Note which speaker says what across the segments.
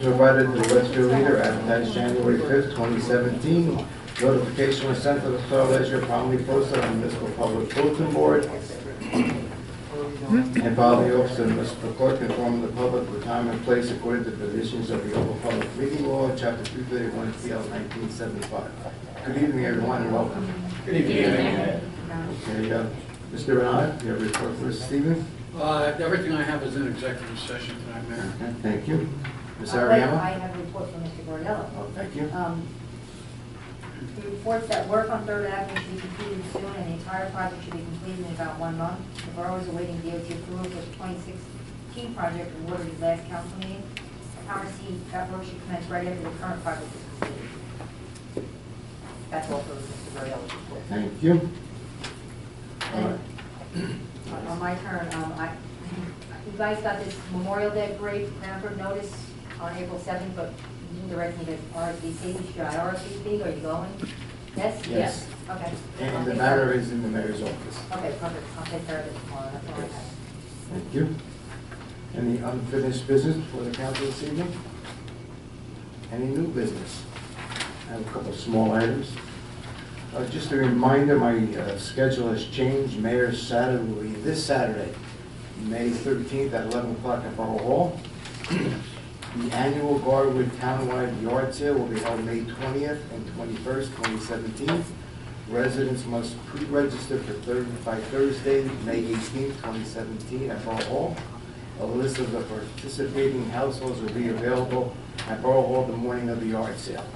Speaker 1: Provided the Westfield Leader, advertised January 5th, 2017. Notification was sent to the Star Ledger, promptly posted on the Municipal Public Bulletin Board. And by the Office of the Municipal Clerk, informing the public of the time and place according to the provisions of the Open Public Meeting Law, Chapter 231, PL 1975. Good evening, everyone, and welcome.
Speaker 2: Good evening.
Speaker 1: Okay, Mr. Renata, you have a report for us this evening?
Speaker 2: Everything I have is in executive session tonight, Mayor.
Speaker 1: Okay, thank you. Ms.
Speaker 3: I
Speaker 1: Ariema?
Speaker 3: have a report from Mr. Gordillo.
Speaker 1: Oh, thank you.
Speaker 3: He reports that work on 3rd Avenue should be completed soon and the entire project should be completed in about 1 month. The borough is awaiting DOT approval for the 2016 project awarded at last council meeting. I received that work should commence right after the current project is completed. That's all for Mr. Gordillo's report.
Speaker 1: Thank you.
Speaker 3: And on my turn, you guys got this Memorial Day parade Cranford notice on April 7th, but you didn't direct me to RSVP. Should I RSVP? Are you going? Yes?
Speaker 1: Yes.
Speaker 3: Okay.
Speaker 1: And the matter is in the mayor's office.
Speaker 3: Okay, perfect. I'll take care of it tomorrow. That's all I have.
Speaker 1: Thank you. Any unfinished business before the council this evening? Any new business? I have a couple of small items. Just a reminder, my schedule has changed. Mayor's Saturday will be this Saturday, May 13th at 11 o'clock at Borough Hall. The annual Garwood Townwide Yard Sale will be held May 20th and 21st, 2017. Residents must pre-register by Thursday, May 18th, 2017 at Borough Hall. A list of the participating households will be available at Borough Hall the morning of the yard sale.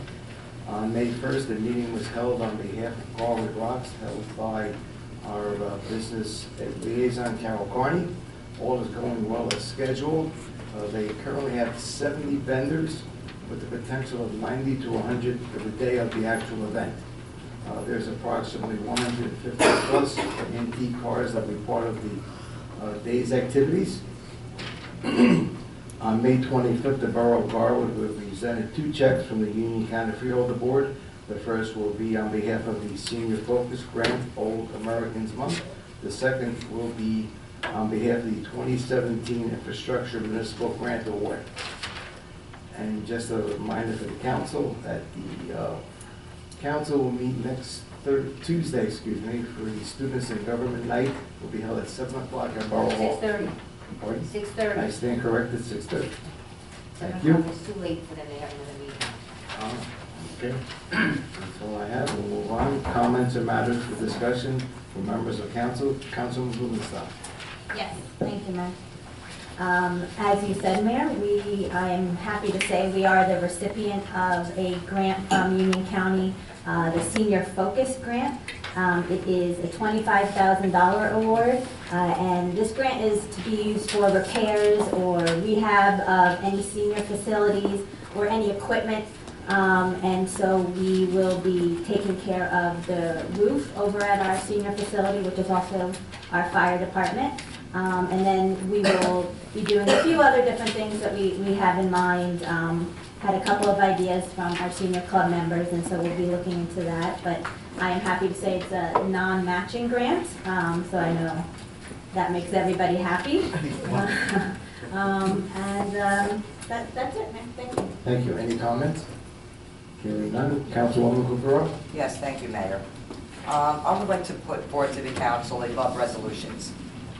Speaker 1: On May 1st, the meeting was held on behalf of Garwood Rocks, held by our business liaison, Carol Carney. All is going well as scheduled. They currently have 70 vendors with the potential of 90 to 100 for the day of the actual event. There's approximately 150 plus antique cars that will be part of the day's activities. On May 25th, the Borough of Garwood will be presented 2 checks from the Union County Freeholder Board. The first will be on behalf of the Senior Focus Grant Old Americans Month. The second will be on behalf of the 2017 Infrastructure Municipal Grant Award. And just a reminder for the council that the council will meet next Tuesday, for the Students in Government Night. Will be held at 7 o'clock at Borough Hall.
Speaker 3: 6:30.
Speaker 1: Pardon?
Speaker 3: 6:30.
Speaker 1: I stand corrected, 6:30.
Speaker 3: 7
Speaker 1: Thank you.
Speaker 3: It's too late for them to have another meeting.
Speaker 1: Okay, that's all I have. We'll move on. Comments or matters for discussion from members of council. Councilman Blumenstock.
Speaker 4: Yes, thank you, Mayor. As you said, Mayor, I am happy to say we are the recipient of a grant from Union County, the Senior Focus Grant. It is a $25,000 award, and this grant is to be used for repairs or rehab of any senior facilities or any equipment. And so we will be taking care of the roof over at our senior facility, which is also our fire department. And then we will be doing a few other different things that we have in mind. Had a couple of ideas from our senior club members, and so we'll be looking into that. But I am happy to say it's a non-matching grant, so I know that makes everybody happy. That's it, man. Thank you.
Speaker 1: Thank you. Any comments? Hearing none. Councilwoman Cooper.
Speaker 5: Yes, thank you, Mayor. I would like to put forward to the council a love resolutions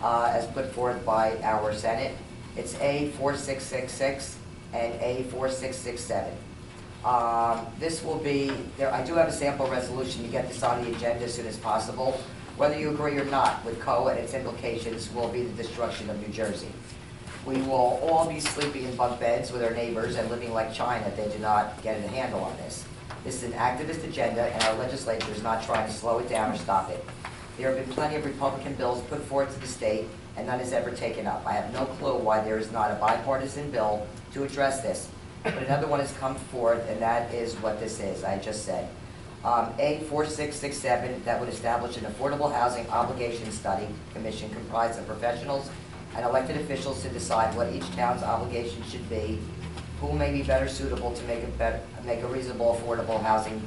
Speaker 5: as put forth by our Senate. It's A4666 and A4667. This will be, I do have a sample resolution to get this on the agenda as soon as possible. Whether you agree or not with COA and its implications will be the destruction of New Jersey. We will all be sleeping in bunk beds with our neighbors and living like China if they do not get a handle on this. This is an activist agenda, and our legislature is not trying to slow it down or stop it. There have been plenty of Republican bills put forward to the state, and none is ever taken up. I have no clue why there is not a bipartisan bill to address this. But another one has come forward, and that is what this is, I just said. A4667, that would establish an affordable housing obligation study commission comprised of professionals and elected officials to decide what each town's obligation should be, who may be better suitable to make a reasonable, affordable housing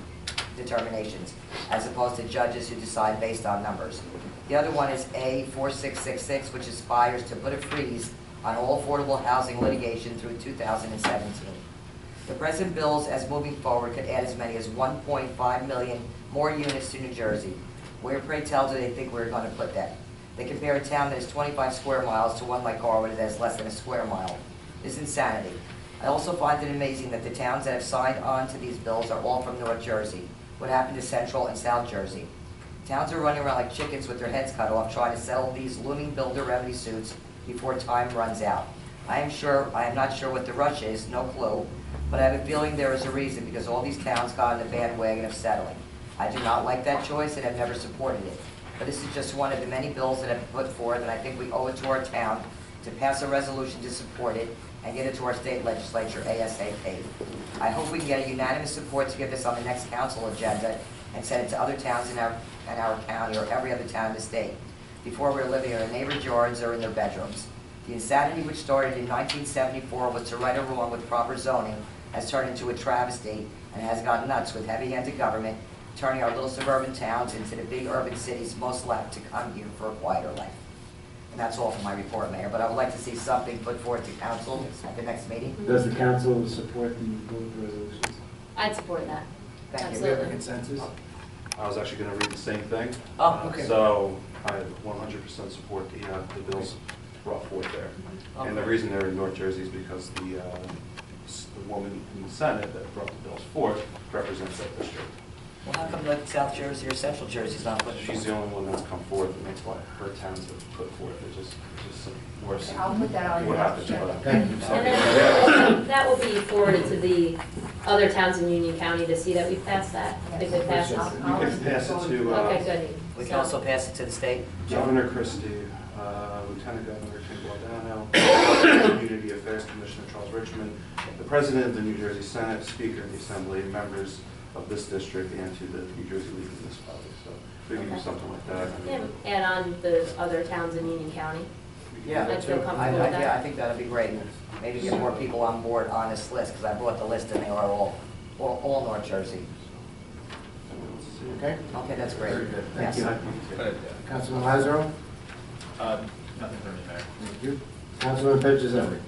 Speaker 5: determinations, as opposed to judges who decide based on numbers. The other one is A4666, which aspires to put a freeze on all affordable housing litigation through 2017. The present bills as moving forward could add as many as 1.5 million more units to New Jersey. Where, pray tell, do they think we're going to put that? They compare a town that is 25 square miles to one like Garwood that has less than a square mile. This is insanity. I also find it amazing that the towns that have signed on to these bills are all from North Jersey. What happened to Central and South Jersey? Towns are running around like chickens with their heads cut off trying to settle these looming builder remedy suits before time runs out. I am not sure what the rush is, no clue, but I have a feeling there is a reason because all these towns got on the bandwagon of settling. I do not like that choice and have never supported it. But this is just one of the many bills that have been put forth, and I think we owe it to our town to pass a resolution to support it and get it to our state legislature ASAP. I hope we can get a unanimous support to get this on the next council agenda and send it to other towns in our county or every other town in the state. Before we were living in our neighbors' yards or in their bedrooms. The insanity which started in 1974 was to right or wrong with proper zoning has turned into a travesty and has gone nuts with heavy-handed government, turning our little suburban towns into the big urban cities most left to come here for a quieter life. And that's all for my report, Mayor, but I would like to see something put forward to council at the next meeting.
Speaker 1: Does the council support the both resolutions?
Speaker 4: I'd support that.
Speaker 5: Thank
Speaker 1: Do
Speaker 5: you.
Speaker 1: we have a consensus?
Speaker 6: I was actually going to read the same thing.
Speaker 5: Oh, okay.
Speaker 6: So I 100% support the bills brought forth there. And the reason they're in North Jersey is because the woman in the Senate that brought the bills forth represents that district.
Speaker 5: Well, how come like South Jersey or Central Jersey's not putting
Speaker 6: She's the only one that's come forth, and that's why her towns have put forth. It's just some worse.
Speaker 3: I'll put that on.
Speaker 6: What happened to her?
Speaker 1: Thank you.
Speaker 7: And then that will be forwarded to the other towns in Union County to see that we passed that, if it passes.
Speaker 1: Yes.
Speaker 6: You can pass it to
Speaker 7: Okay, good.
Speaker 5: We can also pass it to the state.
Speaker 6: Governor Christie, Lieutenant Governor Tim Guadagno, Community Affairs Commissioner Charles Richmond, the President of the New Jersey Senate, Speaker of the Assembly, members of this district, and to the New Jersey League of Municipalities. So if we can do something like that.
Speaker 7: Yeah, add on the other towns in Union County.
Speaker 5: Yeah,
Speaker 7: I'd feel comfortable with that.
Speaker 5: yeah, I think that'd be great. Maybe get more people on board on this list, because I brought the list and they are all North Jersey.
Speaker 1: Okay,
Speaker 5: Okay, that's great.
Speaker 1: very good. Thank
Speaker 5: Yes.
Speaker 1: you. Councilman Lazaro?
Speaker 8: Nothing for me, Mayor.
Speaker 1: Thank you. Councilman Petrozelli?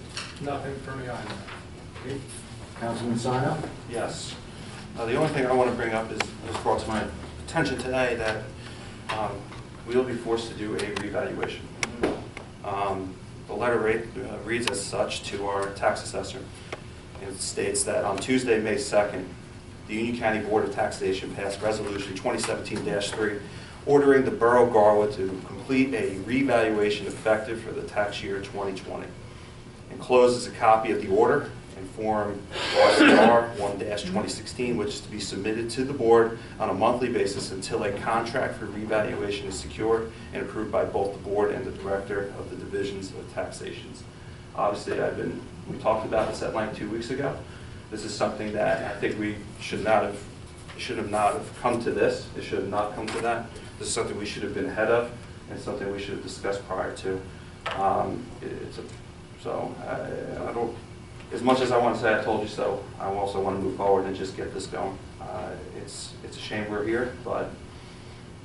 Speaker 2: Nothing for me either.
Speaker 1: Okay. Councilman Sino?
Speaker 6: Yes. The only thing I want to bring up is brought to my attention today that we will be forced to do a revaluation. The letter reads as such to our tax assessor. It states that on Tuesday, May 2nd, the Union County Board of Taxation passed Resolution 2017-3 ordering the Borough of Garwood to complete a revaluation effective for the tax year 2020. Enclosed is a copy of the order in Form RCR 1-2016, which is to be submitted to the board on a monthly basis until a contract for revaluation is secured and approved by both the board and the director of the divisions of taxations. Obviously, we talked about this at length 2 weeks ago. This is something that I think we should not have come to this. It should have not come to that. This is something we should have been ahead of, and something we should have discussed prior to. I don't. As much as I want to say I told you so, I also want to move forward and just get this going. It's a shame we're here, but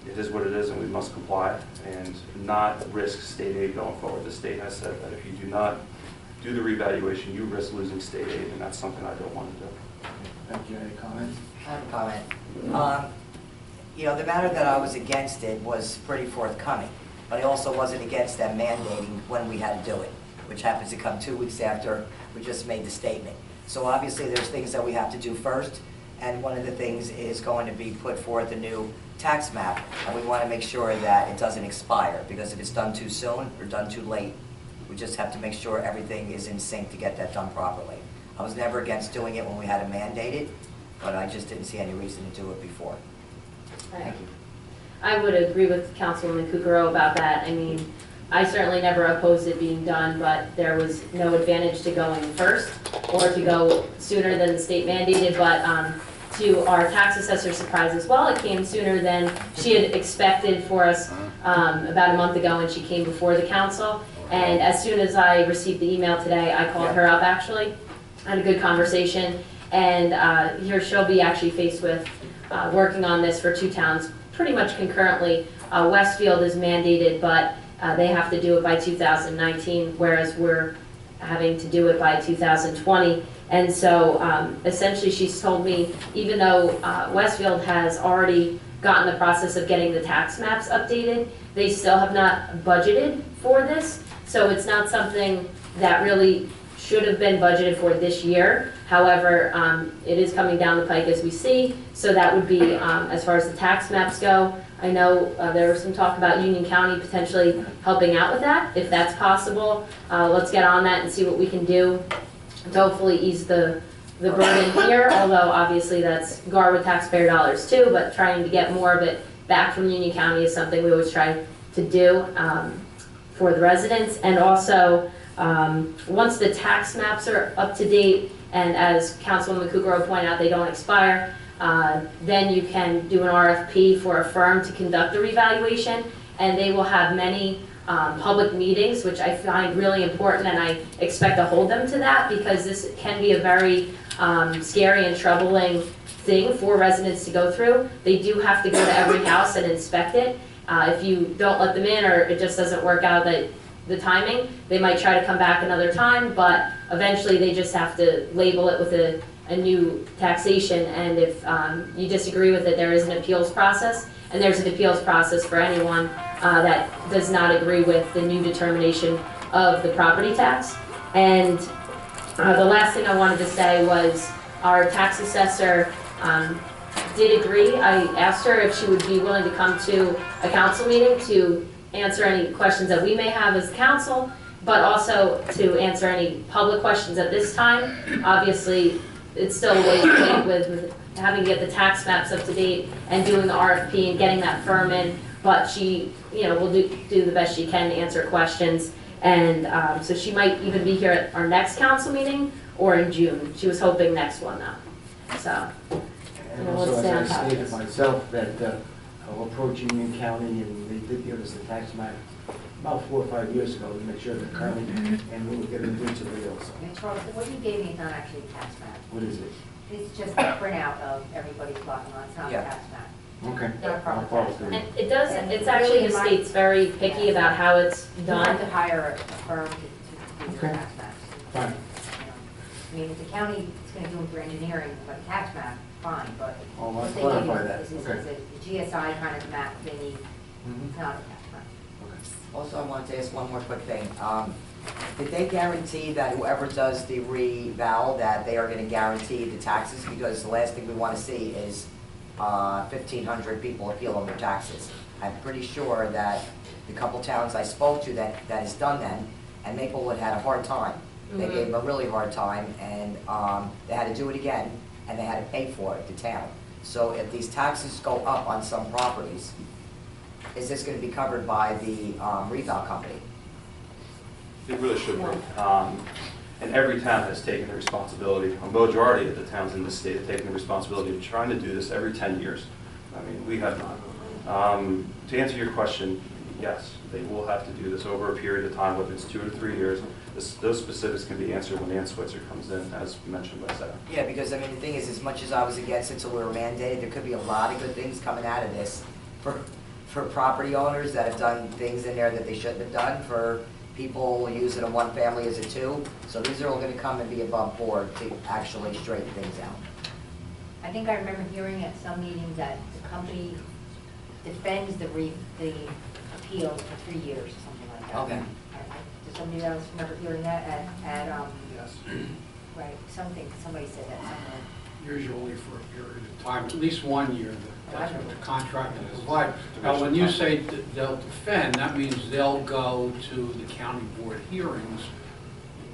Speaker 6: it is what it is, and we must comply and not risk state aid going forward. The state has said that if you do not do the revaluation, you risk losing state aid, and that's something I don't want to do.
Speaker 1: Thank you. Any comments?
Speaker 5: I have a comment. The matter that I was against it was pretty forthcoming, but I also wasn't against them mandating when we had to do it, which happens to come 2 weeks after we just made the statement. So obviously there's things that we have to do first, and one of the things is going to be put forth a new tax map, and we want to make sure that it doesn't expire, because if it's done too soon or done too late, we just have to make sure everything is in sync to get that done properly. I was never against doing it when we had to mandate it, but I just didn't see any reason to do it before. Thank you.
Speaker 7: I would agree with Councilwoman Kukrow about that. I mean, I certainly never opposed it being done, but there was no advantage to going first or to go sooner than the state mandated. But to our tax assessor's surprise as well, it came sooner than she had expected for us about a month ago when she came before the council. And as soon as I received the email today, I called her up actually, had a good conversation, and here she'll be actually faced with working on this for two towns pretty much concurrently. Westfield is mandated, but they have to do it by 2019, whereas we're having to do it by 2020. And so essentially she's told me, even though Westfield has already gotten the process of getting the tax maps updated, they still have not budgeted for this. So it's not something that really should have been budgeted for this year. However, it is coming down the pike as we see. So that would be, as far as the tax maps go, I know there was some talk about Union County potentially helping out with that, if that's possible. Let's get on that and see what we can do to hopefully ease the burden here, although obviously that's Garwood taxpayer dollars too, but trying to get more of it back from Union County is something we always try to do for the residents. And also, once the tax maps are up to date, and as Councilwoman Kugaro pointed out, they don't expire, then you can do an RFP for a firm to conduct the revaluation, and they will have many public meetings, which I find really important, and I expect to hold them to that, because this can be a very scary and troubling thing for residents to go through. They do have to go to every house and inspect it. If you don't let them in, or it just doesn't work out the timing, they might try to come back another time, but eventually they just have to label it with a new taxation, and if you disagree with it, there is an appeals process, and there's an appeals process for anyone that does not agree with the new determination of the property tax. And the last thing I wanted to say was our tax assessor did agree. I asked her if she would be willing to come to a council meeting to answer any questions that we may have as council, but also to answer any public questions at this time. Obviously, it's still a way to wait with having to get the tax maps up to date and doing the RFP and getting that firm in, but she, will do the best she can to answer questions. And so she might even be here at our next council meeting or in June. She was hoping next one though. So,
Speaker 1: And
Speaker 7: let's
Speaker 1: also,
Speaker 7: stay on
Speaker 1: as
Speaker 7: top
Speaker 1: I
Speaker 7: of
Speaker 1: stated
Speaker 7: this.
Speaker 1: myself, that I'll approach Union County, and they did give us the tax map about 4 or 5 years ago to make sure they're current, and we will get them into the also.
Speaker 3: And Charles, what you gave me is not actually a tax map.
Speaker 1: What is it?
Speaker 3: It's just a printout of everybody's lot line. It's not a
Speaker 5: Yeah.
Speaker 3: tax map.
Speaker 1: Okay.
Speaker 3: Not a proper
Speaker 1: I'll follow
Speaker 3: tax
Speaker 1: through.
Speaker 7: And it's actually, the state's very picky about how it's
Speaker 3: You have
Speaker 7: done.
Speaker 3: to hire a firm to do the
Speaker 1: Okay.
Speaker 3: tax maps.
Speaker 1: Fine.
Speaker 3: I mean, if the county is going to do them for engineering, like a tax map, fine, but
Speaker 1: Oh, let's
Speaker 3: what they give you
Speaker 1: clarify that.
Speaker 3: is
Speaker 1: Okay.
Speaker 3: a GSI kind of map they need.
Speaker 1: Mhm.
Speaker 3: It's not a tax map.
Speaker 5: Also, I wanted to ask one more quick thing. Did they guarantee that whoever does the reval, that they are gonna guarantee the taxes? Because the last thing we wanna see is 1,500 people appeal on their taxes. I'm pretty sure that the couple towns I spoke to that has done them, and Maplewood had a hard time. They gave them a really hard time, and they had to do it again, and they had to pay for it, the town. So if these taxes go up on some properties, is this gonna be covered by the reval company?
Speaker 6: It really should be. And every town has taken the responsibility, a majority of the towns in the state have taken the responsibility of trying to do this every 10 years. I mean, we have not. To answer your question, yes, they will have to do this over a period of time, whether it's 2 or 3 years. Those specifics can be answered when Ann Switzer comes in, as mentioned by Sarah.
Speaker 5: Yeah, because I mean, the thing is, as much as I was against it until we were mandated, there could be a lot of good things coming out of this for property owners that have done things in there that they shouldn't have done, for people using a one family as a two. So these are all gonna come and be above board to actually straighten things out.
Speaker 3: I think I remember hearing at some meetings that the company defends the appeals for 3 years or something like that.
Speaker 5: Okay.
Speaker 3: Does somebody else remember hearing that at
Speaker 2: Yes,
Speaker 3: right, somebody said that somewhere.
Speaker 2: usually for a period of time, at least 1 year, that's what the contract is like. Now, when you say that they'll defend, that means they'll go to the county board hearings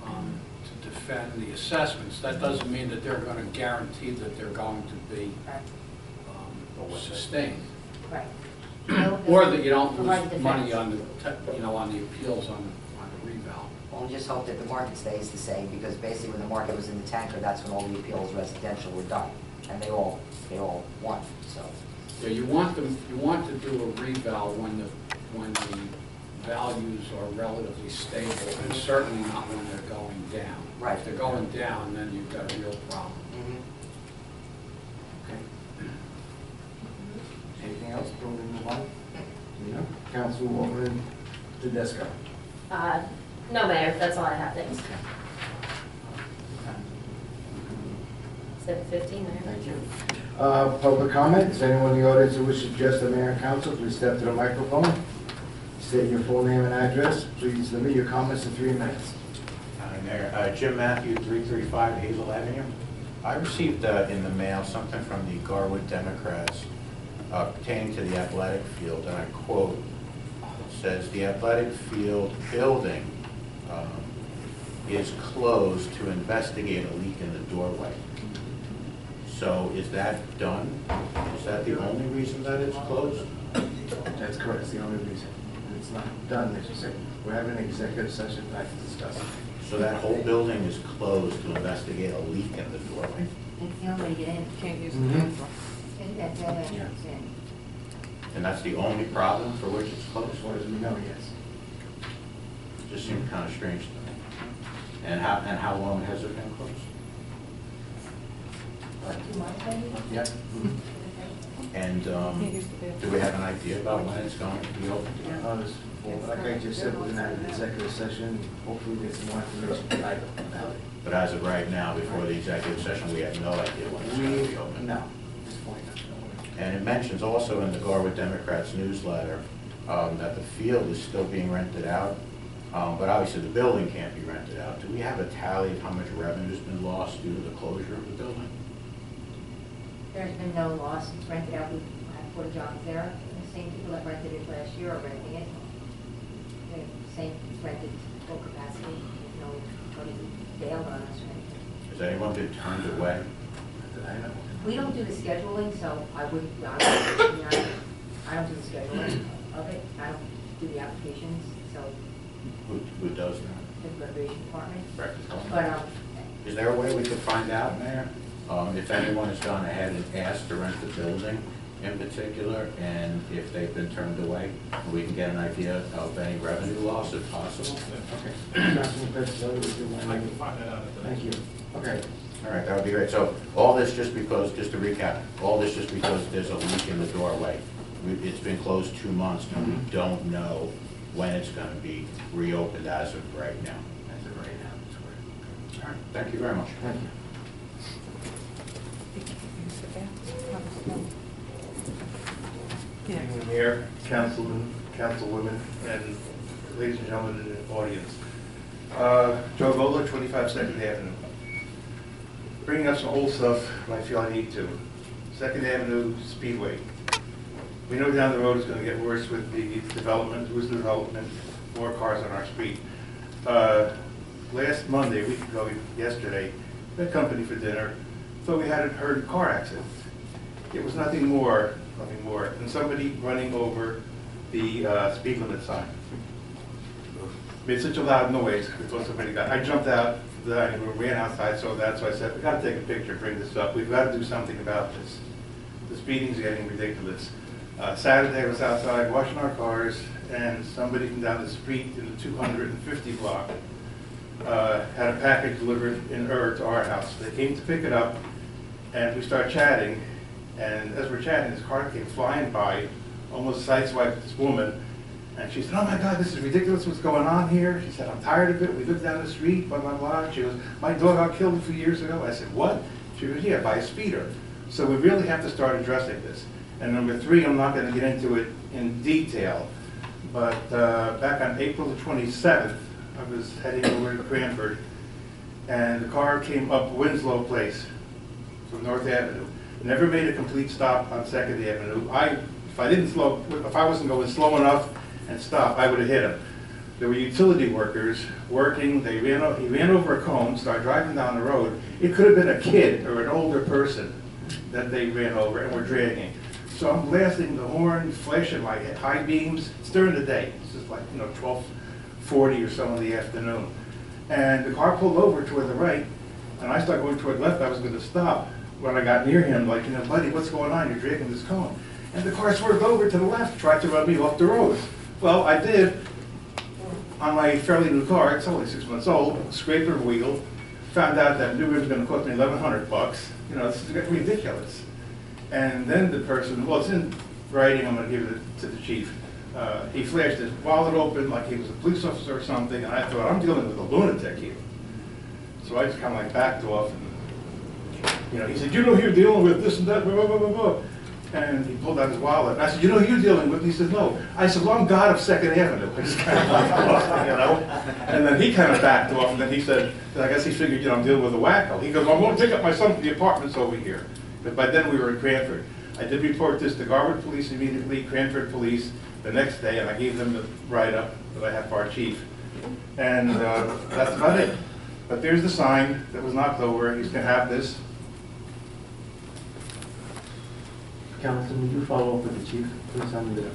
Speaker 2: to defend the assessments. That doesn't mean that they're going to guarantee that they're going to be
Speaker 3: Right,
Speaker 2: sustained.
Speaker 3: right.
Speaker 2: Or that you don't
Speaker 3: Provide
Speaker 2: lose
Speaker 3: defense.
Speaker 2: money on on the appeals on the reval.
Speaker 5: Well, we just hope that the market stays the same, because basically when the market was in the tanker, that's when all the appeals residential were done, and they all won, so.
Speaker 2: Yeah, you want to do a reval when the values are relatively stable, and certainly not when they're going down.
Speaker 5: Right.
Speaker 2: If they're going down, then you've got a real problem.
Speaker 1: Okay. Anything else before we move on? No? Councilwoman
Speaker 7: 7:15 there.
Speaker 1: Thank you. Public comment, is anyone in the audience who wishes to address the mayor and council, please step to the microphone. State your full name and address. Please limit your comments to 3 minutes.
Speaker 9: Hi, Mayor. Jim Matthew, 335 Hazel Avenue. I received in the mail something from the Garwood Democrats pertaining to the athletic field, and I quote, it says, "The athletic field building is closed to investigate a leak in the doorway." So is that done? Is that the only reason that it's closed?
Speaker 1: That's correct, it's the only reason. It's not done, as you said. We're having an executive session tonight to discuss it.
Speaker 9: So that whole building is closed to investigate a leak in the doorway?
Speaker 3: It's the only way to get in.
Speaker 10: Can't use
Speaker 1: Mhm.
Speaker 10: the council.
Speaker 3: That's the entrance in.
Speaker 9: And that's the only problem for which it's
Speaker 1: As
Speaker 9: closed?
Speaker 1: far as we know, yes.
Speaker 9: Just seemed kind of strange to me. And how long has it been closed?
Speaker 3: What, 2 months maybe?
Speaker 1: Yep.
Speaker 9: And
Speaker 10: Can't use the
Speaker 9: do
Speaker 10: bathroom.
Speaker 9: we have an idea about when it's going to be open?
Speaker 1: Like I just said, we're gonna have an executive session, hopefully get some more information tonight about it.
Speaker 9: But as of right now, before the executive session, we have no idea when it's going to be open.
Speaker 1: No, at this point, no.
Speaker 9: And it mentions also in the Garwood Democrats newsletter that the field is still being rented out, but obviously the building can't be rented out. Do we have a tally of how much revenue's been lost due to the closure of the building?
Speaker 3: There's been no loss, it's rented out, we have 4 jobs there, the same people that rented it last year are renting it. The same, it's rented full capacity, nobody bailed on us or anything.
Speaker 9: Has anyone been turned away?
Speaker 1: That I know.
Speaker 3: We don't do the scheduling, so I don't do the scheduling of it, I don't do the applications, so
Speaker 9: Who does that?
Speaker 3: the recreation department.
Speaker 9: Correct.
Speaker 3: But,
Speaker 9: Is there a way we could find out, Mayor, if anyone has gone ahead and asked to rent the building in particular, and if they've been turned away, we can get an idea of any revenue loss if possible?
Speaker 1: Okay. Councilman Petroselli, would you
Speaker 8: I
Speaker 1: mind?
Speaker 8: can find that out at the
Speaker 1: Thank you. Okay.
Speaker 9: All right, that would be great. So all this just because, just to recap, all this just because there's a leak in the doorway. It's been closed 2 months, and we don't know when it's going to be reopened as of right now.
Speaker 1: As of right now, that's correct.
Speaker 9: All right, thank you very much.
Speaker 1: Thank you.
Speaker 10: Use the bathroom. Yeah.
Speaker 11: Evening, Mayor, Councilman, Councilwomen, and ladies and gentlemen in the audience. Joe Gola, 25 2nd Avenue. Bringing up some old stuff when I feel I need to. 2nd Avenue Speedway. We know down the road it's going to get worse with the development, more cars on our street. Last Monday, a week ago, yesterday, we had company for dinner, thought we hadn't heard a car accident. It was nothing more than somebody running over the speed limit sign. Made such a loud noise, I thought somebody got, I jumped out the dining room, ran outside, saw that, so I said, we gotta take a picture, bring this up, we've gotta do something about this. The speeding's getting ridiculous. Saturday, I was outside washing our cars, and somebody from down the street in the 250 block had a package delivered to our house. They came to pick it up, and we started chatting, and as we're chatting, this car came flying by, almost sideswiped this woman, and she said, oh my God, this is ridiculous, what's going on here? She said, I'm tired of it, we live down the street, blah, blah, blah. She goes, my dog got killed a few years ago. I said, what? She goes, yeah, by a speeder. So we really have to start addressing this. And number 3, I'm not gonna get into it in detail, but back on April the 27th, I was heading over to Cranford, and the car came up Winslow Place from North Avenue. Never made a complete stop on 2nd Avenue. If I wasn't going slow enough and stop, I would have hit him. There were utility workers working, he ran over a cone, started driving down the road. It could have been a kid or an older person that they ran over and were dragging. So I'm blasting the horn, flashing my high beams. It's during the day. It's just like, 12:40 or so in the afternoon. And the car pulled over toward the right, and I started going toward the left. I was going to stop. When I got near him, like, buddy, what's going on? You're dragging this cone. And the car swerved over to the left, tried to run me off the road. Well, I did. On my fairly new car, it's only 6 months old, scraped her wheel, found out that new rim was going to cost me $1,100. This is ridiculous. And then the person, well, it's in writing, I'm going to give it to the chief. He flashed his wallet open like he was a police officer or something, and I thought, I'm dealing with a lunatic here. So I just kind of backed off and You know, he said, you know, you're dealing with this and that, blah, blah, blah, blah, blah. And he pulled out his wallet. And I said, you know who you're dealing with? And he said, no. I said, well, I'm God of Second Avenue. I just kind of lost it, you know. And then he kind of backed off, and then he said, I guess he figured, you know, I'm dealing with a wacko. He goes, well, I'm going to pick up my son from the apartments over here. But by then we were in Cranford. I did report this to Garwood Police immediately, Cranford Police the next day, and I gave them the write-up that I had for our chief. And that's about it. But there's the sign that was knocked over. He's going to have this.
Speaker 1: Councilman, would you follow up with the chief? Please tell me that.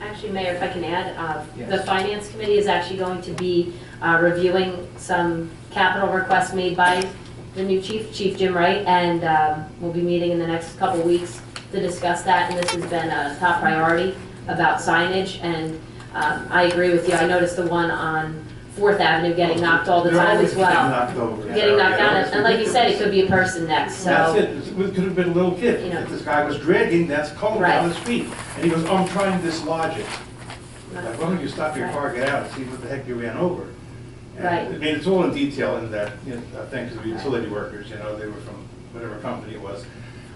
Speaker 7: Actually, Mayor, if I can add,
Speaker 1: Yes.
Speaker 7: the Finance Committee is actually going to be reviewing some capital requests made by the new chief, Chief Jim Wright, and we'll be meeting in the next couple of weeks to discuss that, and this has been a top priority about signage, and I agree with you. I noticed the one on 4th Avenue getting knocked all the
Speaker 11: They're
Speaker 7: time
Speaker 11: always
Speaker 7: as well.
Speaker 11: getting knocked over.
Speaker 7: Getting knocked
Speaker 11: Yeah,
Speaker 7: down,
Speaker 11: it's
Speaker 7: and like you said, it
Speaker 11: ridiculous.
Speaker 7: could be a person next,
Speaker 11: That's
Speaker 7: so.
Speaker 11: it. It could have been a little kid.
Speaker 7: You know.
Speaker 11: If this guy was dragging that cone
Speaker 7: Right.
Speaker 11: down the street, and he goes, oh, I'm trying to dislodge it. Like, why don't you stop your
Speaker 7: Right.
Speaker 11: car, get out, and see what the heck you ran over? And,
Speaker 7: Right.
Speaker 11: I mean, it's all in detail in that, you know, thanks to the utility workers, you know, they were from whatever company it was.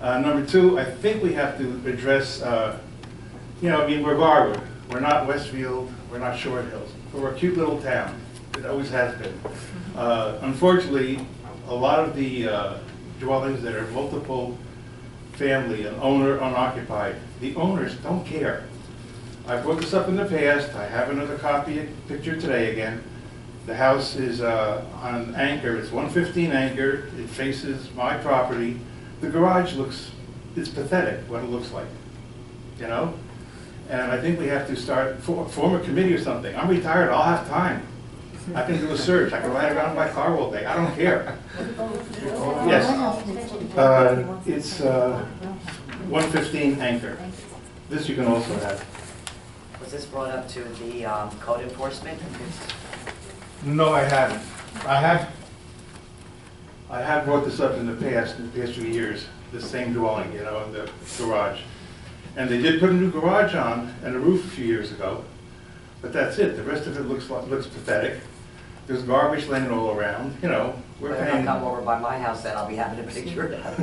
Speaker 11: Number two, I think we have to address, you know, I mean, we're Garwood. We're not Westfield, we're not Short Hills. We're a cute little town. It always has been. Unfortunately, a lot of the dwellings that are multiple family and owner unoccupied, the owners don't care. I brought this up in the past. I have another copy picture today again. The house is on Anchor. It's 115 Anchor. It faces my property. The garage it's pathetic what it looks like, you know? And I think we have to form a committee or something. I'm retired, I'll have time. I can do a search, I can ride around in my car all day, I don't care. Yes. It's 115 Anchor. This you can also have.
Speaker 5: Was this brought up to the code enforcement?
Speaker 11: No, I haven't. I have brought this up in the past few years, the same dwelling, you know, in the garage. And they did put a new garage on and a roof a few years ago, but that's it. The rest of it looks pathetic. There's garbage laying all around, you know, we're
Speaker 5: When I
Speaker 11: paying.
Speaker 5: come over by my house, then I'll be having a picture of that.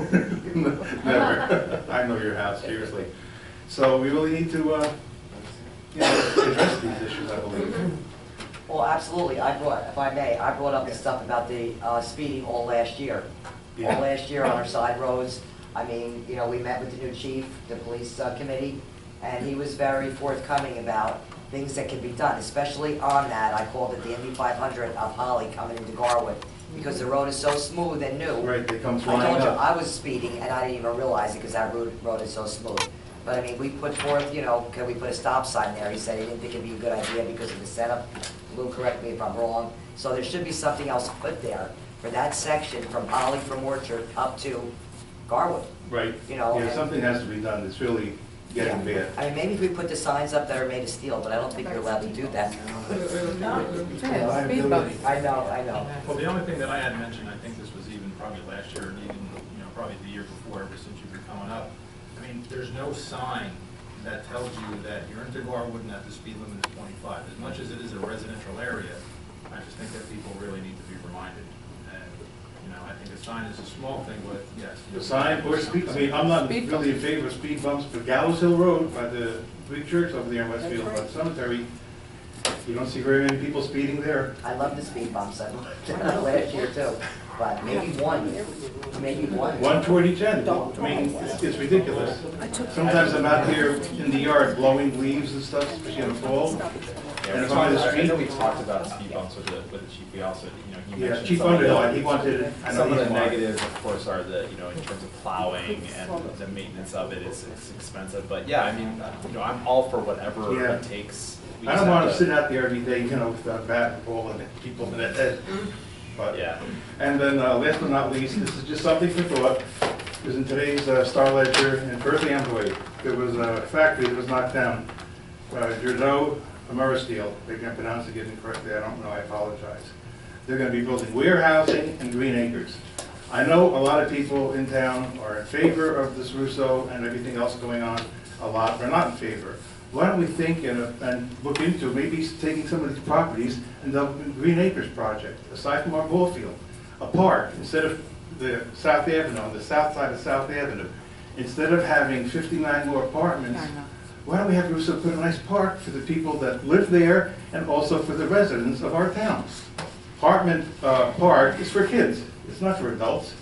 Speaker 11: Never. I know your house, seriously. So we really need to, you know, address these issues, I believe.
Speaker 5: Well, absolutely. If I may, I brought up the stuff about the speeding all last year.
Speaker 11: Yeah.
Speaker 5: All last year on our side roads. I mean, you know, we met with the new chief, the police committee, and he was very forthcoming about things that can be done, especially on that. I called it the Indy 500 of Holly coming into Garwood, because the road is so smooth and new.
Speaker 11: Right, they come
Speaker 5: I
Speaker 11: flying
Speaker 5: told you,
Speaker 11: up.
Speaker 5: I was speeding and I didn't even realize it because that road is so smooth. But I mean, we put forth, you know, can we put a stop sign there? He said he didn't think it'd be a good idea because of the setup. Lou, correct me if I'm wrong. So there should be something else put there for that section from Holly from Orchard up to Garwood.
Speaker 11: Right.
Speaker 5: You know,
Speaker 11: Yeah,
Speaker 5: and-
Speaker 11: something has to be done. It's really getting bad.
Speaker 5: I mean, maybe if we put the signs up that are made of steel, but I don't think you're allowed to do that.
Speaker 10: Speed bumps.
Speaker 5: I know.
Speaker 8: Well, the only thing that I had mentioned, I think this was even probably last year, and even, you know, probably the year before, ever since you've been coming up. I mean, there's no sign that tells you that you're into Garwood and that the speed limit is 25. As much as it is a residential area, I just think that people really need to be reminded. And, you know, I think a sign is a small thing, but yes.
Speaker 11: The sign or speed, I mean, I'm not
Speaker 10: Speed
Speaker 11: really in favor of speed bumps, but Gallows Hill Road by the Greek church over there in Westfield, by the cemetery, you don't see very many people speeding there.
Speaker 5: I love the speed bumps. I did that last year too, but maybe one.
Speaker 11: One toward each end. I mean, it's ridiculous. Sometimes I'm out here in the yard blowing leaves and stuff, especially in the fall.
Speaker 8: Yeah,
Speaker 11: And
Speaker 8: we
Speaker 11: if I'm in the
Speaker 8: talked, I know we
Speaker 11: street,
Speaker 8: talked about speed bumps with the chief. We also, you know, he
Speaker 11: yeah,
Speaker 8: mentioned
Speaker 11: Chief
Speaker 8: some of the-
Speaker 11: Underhill, he wanted it. I know
Speaker 8: Some of
Speaker 11: he's
Speaker 8: the
Speaker 11: smart.
Speaker 8: negatives, of course, are the, you know, in terms of plowing and the maintenance of it, it's expensive. But yeah, I mean, you know, I'm all for whatever
Speaker 11: Yeah.
Speaker 8: it takes. We
Speaker 11: I
Speaker 8: just
Speaker 11: don't want
Speaker 8: have
Speaker 11: to sit out there every day, you know, with a bat and ball and people in the head. But,
Speaker 8: Yeah.
Speaker 11: and then last but not least, this is just something for thought, because in today's Star Ledger in Berkeley, Amboy, there was a factory that was knocked down. Giordano Ameristeel, they can pronounce it getting correctly, I don't know, I apologize. They're going to be building warehousing and green acres. I know a lot of people in town are in favor of this Russo and everything else going on. A lot are not in favor. Why don't we think and look into maybe taking some of these properties and the Green Acres project, aside from our ball field, a park, instead of the South Avenue, on the south side of South Avenue, instead of having 59 more apartments, why don't we have Russo put a nice park for the people that live there and also for the residents of our town? Apartment park is for kids, it's not for adults.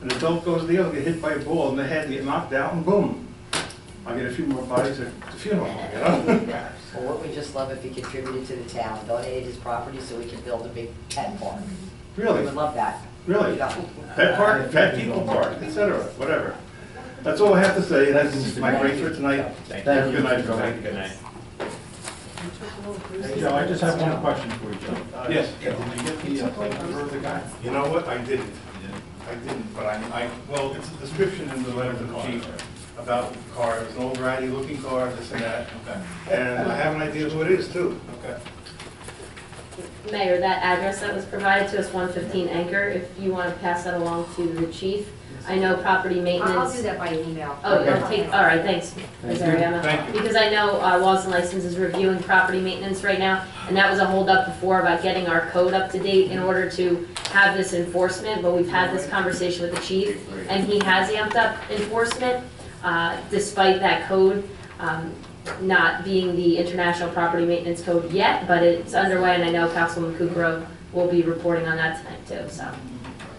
Speaker 11: An adult goes there, they'll get hit by a ball in the head, get knocked out, and boom. I'll get a few more bodies at the funeral home, you know?
Speaker 5: Well, wouldn't we just love if he contributed to the town, donated his property so we can build a big pet park? We
Speaker 11: Really?
Speaker 5: would love that.
Speaker 11: Really?
Speaker 5: Yeah.
Speaker 11: Pet park, pet people park, etc., whatever. That's all I have to say, that's my break for tonight.
Speaker 1: Thank
Speaker 11: Have a
Speaker 1: you.
Speaker 11: good night, Joe.
Speaker 8: Good night. Hey, Joe, I just have one question for you, Joe.
Speaker 11: Yes.
Speaker 8: Did you get the plate number of the guy?
Speaker 11: You know what, I didn't.
Speaker 8: You didn't?
Speaker 11: I didn't, but well, it's a description in the letter to the chief about the car. It was an old ratty looking car, this and that.
Speaker 8: Okay.
Speaker 11: And I have an idea who it is too.
Speaker 8: Okay.
Speaker 7: Mayor, that address that was provided to us, 115 Anchor, if you want to pass that along to the chief. I know property maintenance.
Speaker 3: I'll do that by email.
Speaker 7: Oh, you'll take, all right, thanks, Ms. Ariema.
Speaker 11: Thank you.
Speaker 7: Because I know Laws and License is reviewing property maintenance right now, and that was a holdup before about getting our code up to date in order to have this enforcement, but we've had this conversation with the chief, and he has amped up enforcement, despite that code not being the International Property Maintenance Code yet, but it's underway, and I know Councilman Kukrow will be reporting on that tonight too, so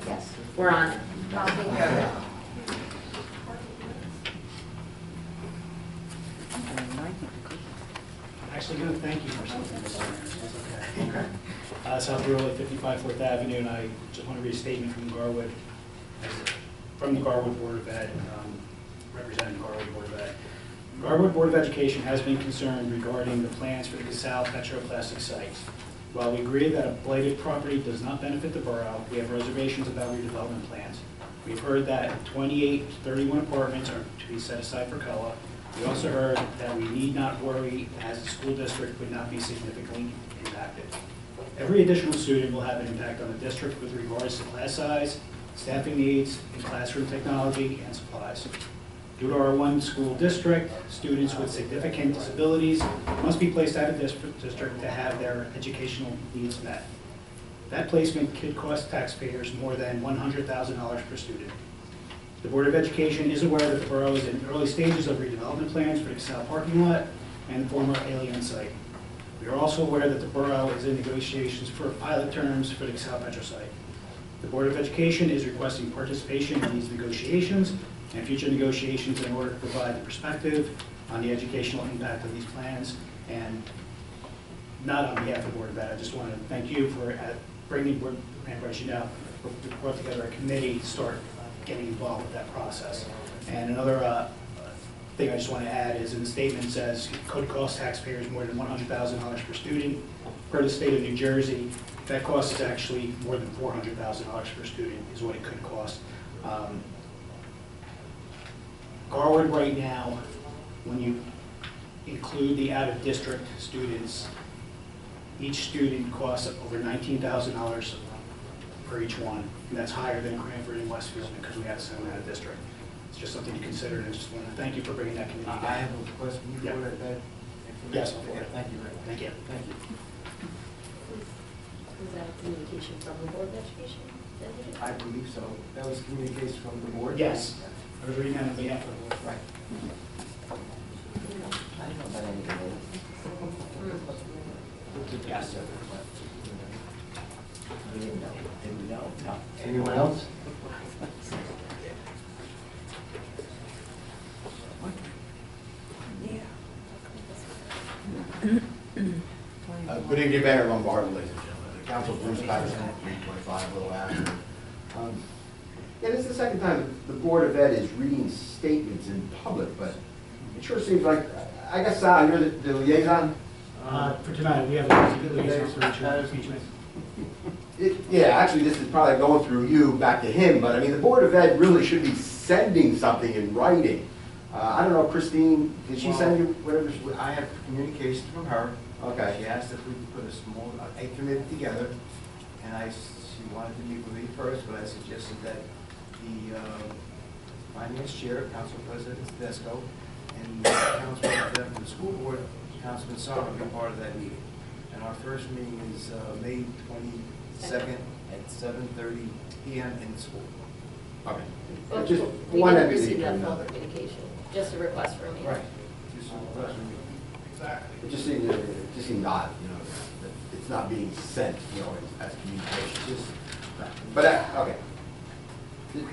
Speaker 5: Yes.
Speaker 7: we're on it.
Speaker 3: I'll take care of it.
Speaker 12: Actually, going to thank you for something, Mr. Mayor. Okay. South Burley, 55 Fourth Avenue, and I just want to read a statement from Garwood, from the Garwood Board of Ed, representing the Garwood Board of Ed. Garwood Board of Education has been concerned regarding the plans for the Casal Petroplastic site. While we agree that a blighted property does not benefit the borough, we have reservations about redevelopment plans. We've heard that 28 to 31 apartments are to be set aside for COA. We also heard that we need not worry as the school district would not be significantly impacted. Every additional student will have an impact on the district with regards to class size, staffing needs, and classroom technology and supplies. Due to our one school district, students with significant disabilities must be placed out of district to have their educational needs met. That placement could cost taxpayers more than $100,000 per student. The Board of Education is aware that the borough is in early stages of redevelopment plans for the Casal parking lot and the former Alien site. We are also aware that the borough is in negotiations for pilot terms for the Casal Petro site. The Board of Education is requesting participation in these negotiations and future negotiations in order to provide the perspective on the educational impact of these plans. And not on behalf of the Board of Ed, I just want to thank you for bringing, and as you know, we brought together a committee to start getting involved with that process. And another thing I just want to add is in the statement it says it could cost taxpayers more than $100,000 per student. Per the state of New Jersey, that cost is actually more than $400,000 per student is what it could cost. Garwood right now, when you include the out-of-district students, each student costs over $19,000 per each one, and that's higher than Cranford and Westfield because we have to send them out of district. It's just something to consider, and I just want to thank you for bringing that committee
Speaker 1: I
Speaker 12: down.
Speaker 1: have a question. You
Speaker 12: Yeah.
Speaker 1: forwarded that
Speaker 12: Yes,
Speaker 1: information?
Speaker 12: I'll forward it.
Speaker 1: Thank you very much.
Speaker 12: Thank you.
Speaker 1: Thank you.
Speaker 7: Was that a communication from the Board of Education?
Speaker 1: I believe so. That was communication from the board?
Speaker 12: Yes, I was reading that on behalf of the board.
Speaker 1: Right.
Speaker 5: I don't know about any committee.
Speaker 12: Yes.
Speaker 5: We didn't know. Did we know? No.
Speaker 1: Anyone else?
Speaker 13: Good evening, Mayor Lombardo, ladies and gentlemen. Council Bruce Patterson, 325 Little Avenue. Yeah, this is the second time the Board of Ed is reading statements in public, but it sure seems like, I guess, Sal, you're the liaison?
Speaker 12: For tonight, we have a liaison for each impeachment.
Speaker 13: Yeah, actually, this is probably going through you back to him, but I mean, the Board of Ed really should be sending something in writing. I don't know, Christine, did she send you whatever?
Speaker 1: I have communication from her.
Speaker 13: Okay.
Speaker 1: She asked if we could put a small, a committee together, and she wanted to meet with me first, but I suggested that the finance chair, council president Tedesco, and the council president of the school board, Councilman Saar, will be part of that meeting. And our first meeting is May 22nd at 7:30 p.m. in the school.
Speaker 13: Okay.
Speaker 7: But
Speaker 13: Just
Speaker 7: we
Speaker 13: one
Speaker 7: didn't
Speaker 13: entity
Speaker 7: receive
Speaker 13: to
Speaker 7: that full
Speaker 13: another.
Speaker 7: communication, just a request for a meeting.
Speaker 13: Right.
Speaker 8: Exactly.
Speaker 13: It just seemed odd, you know, that it's not being sent, you know, as communication. But, okay.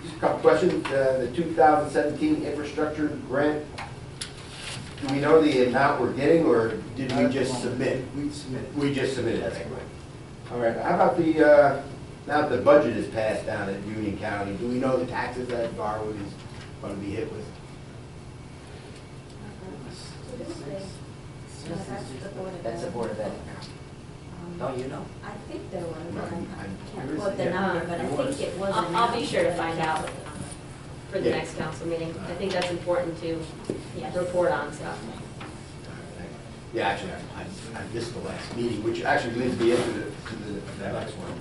Speaker 13: Just a couple questions. The 2017 infrastructure grant, do we know the amount we're getting, or did we just submit?
Speaker 1: We submitted.
Speaker 13: We just submitted.
Speaker 1: That's
Speaker 13: Okay.
Speaker 1: correct.
Speaker 13: All right, how about the, now that the budget is passed down at Union County, do we know the taxes that Garwood is going to be hit with?
Speaker 5: That's the Board of Ed. Don't you know?
Speaker 4: I think there was, I
Speaker 13: I'm
Speaker 4: can't
Speaker 13: curious.
Speaker 4: quote the number, but I think it was.
Speaker 7: I'll be sure to find out for the
Speaker 13: Yeah.
Speaker 7: next council meeting. I think that's important to report on, so.
Speaker 13: Yeah, actually, I missed the last meeting, which actually leads me into the next one.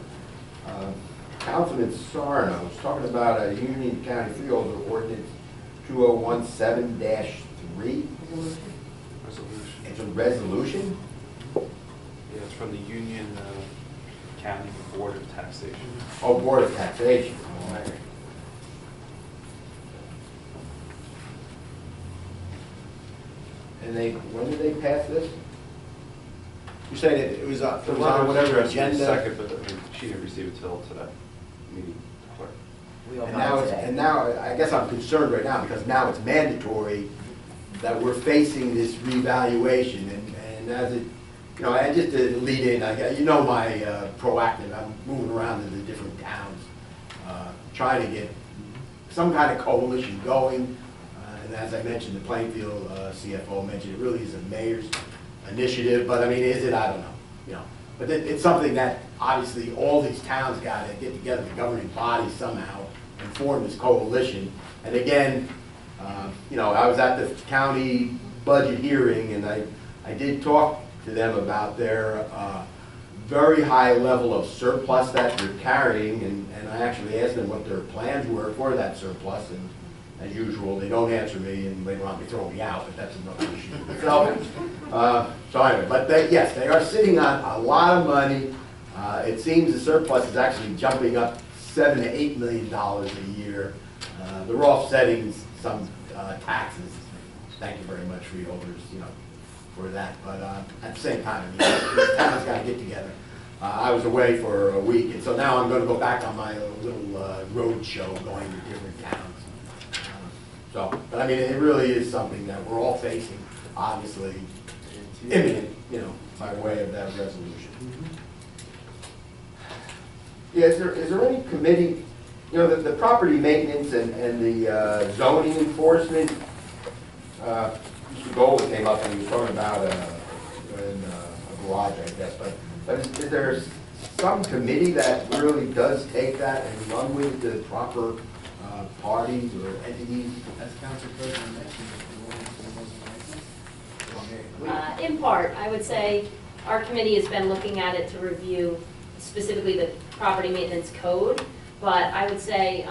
Speaker 13: Councilman Sarno was talking about a Union County Freeholder Ordinance 2017-3.
Speaker 6: Resolution.
Speaker 13: It's a resolution?
Speaker 6: Yeah, it's from the Union County Board of Taxation.
Speaker 13: Oh, Board of Taxation. All right. And when did they pass this? You said it was on whatever agenda?
Speaker 6: Second, but I mean, she didn't receive it till today. Meeting clerk.
Speaker 5: We all
Speaker 13: And
Speaker 5: got
Speaker 13: now,
Speaker 5: it
Speaker 13: it's-
Speaker 5: today.
Speaker 13: and now, I guess I'm concerned right now, because now it's mandatory that we're facing this revaluation, and as it, you know, and just to lead in, you know my proactive, I'm moving around to the different towns, trying to get some kind of coalition going, and as I mentioned, the Plainfield CFO mentioned, it really is a mayor's initiative, but I mean, is it, I don't know, you know. But it's something that obviously all these towns got to get together, the governing body somehow, and form this coalition. And again, you know, I was at the county budget hearing, and I did talk to them about their very high level of surplus that they're carrying, and I actually asked them what their plans were for that surplus, and as usual, they don't answer me, and later on they throw me out, but that's another issue. So anyway, but yes, they are sitting on a lot of money. It seems the surplus is actually jumping up $7 to $8 million a year. They're offsetting some taxes. Thank you very much, freeholders, you know, for that. But at the same time, I mean, these towns got to get together. I was away for a week, and so now I'm going to go back on my little road show going to different towns. But I mean, it really is something that we're all facing, obviously, imminent, you know, by way of that resolution. Yeah, is there any committee, you know, the property maintenance and the zoning enforcement, Mr. Gold came up and he was talking about a garage, I guess, but is there some committee that really does take that and run with the proper parties or entities?
Speaker 1: As Council President mentioned, if you want to
Speaker 7: In part, I would say our committee has been looking at it to review specifically the property maintenance code, but I would say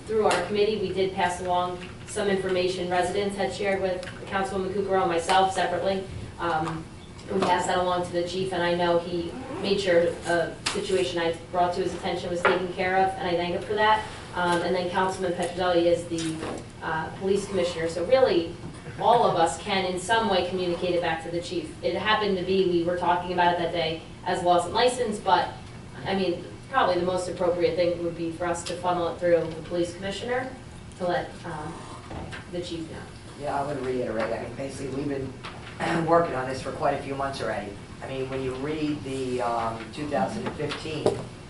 Speaker 7: through our committee, we did pass along some information residents had shared with Councilwoman Kukrow and myself separately. We passed that along to the chief, and I know he made sure a situation I brought to his attention was taken care of, and I thank him for that. And then Councilman Petrozelli is the police commissioner, so really, all of us can in some way communicate it back to the chief. It happened to be, we were talking about it that day as laws and license, but, I mean, probably the most appropriate thing would be for us to funnel it through the police commissioner to let the chief know.
Speaker 5: Yeah, I would reiterate, I mean, basically, we've been working on this for quite a few months already. I mean, when you read the 2015,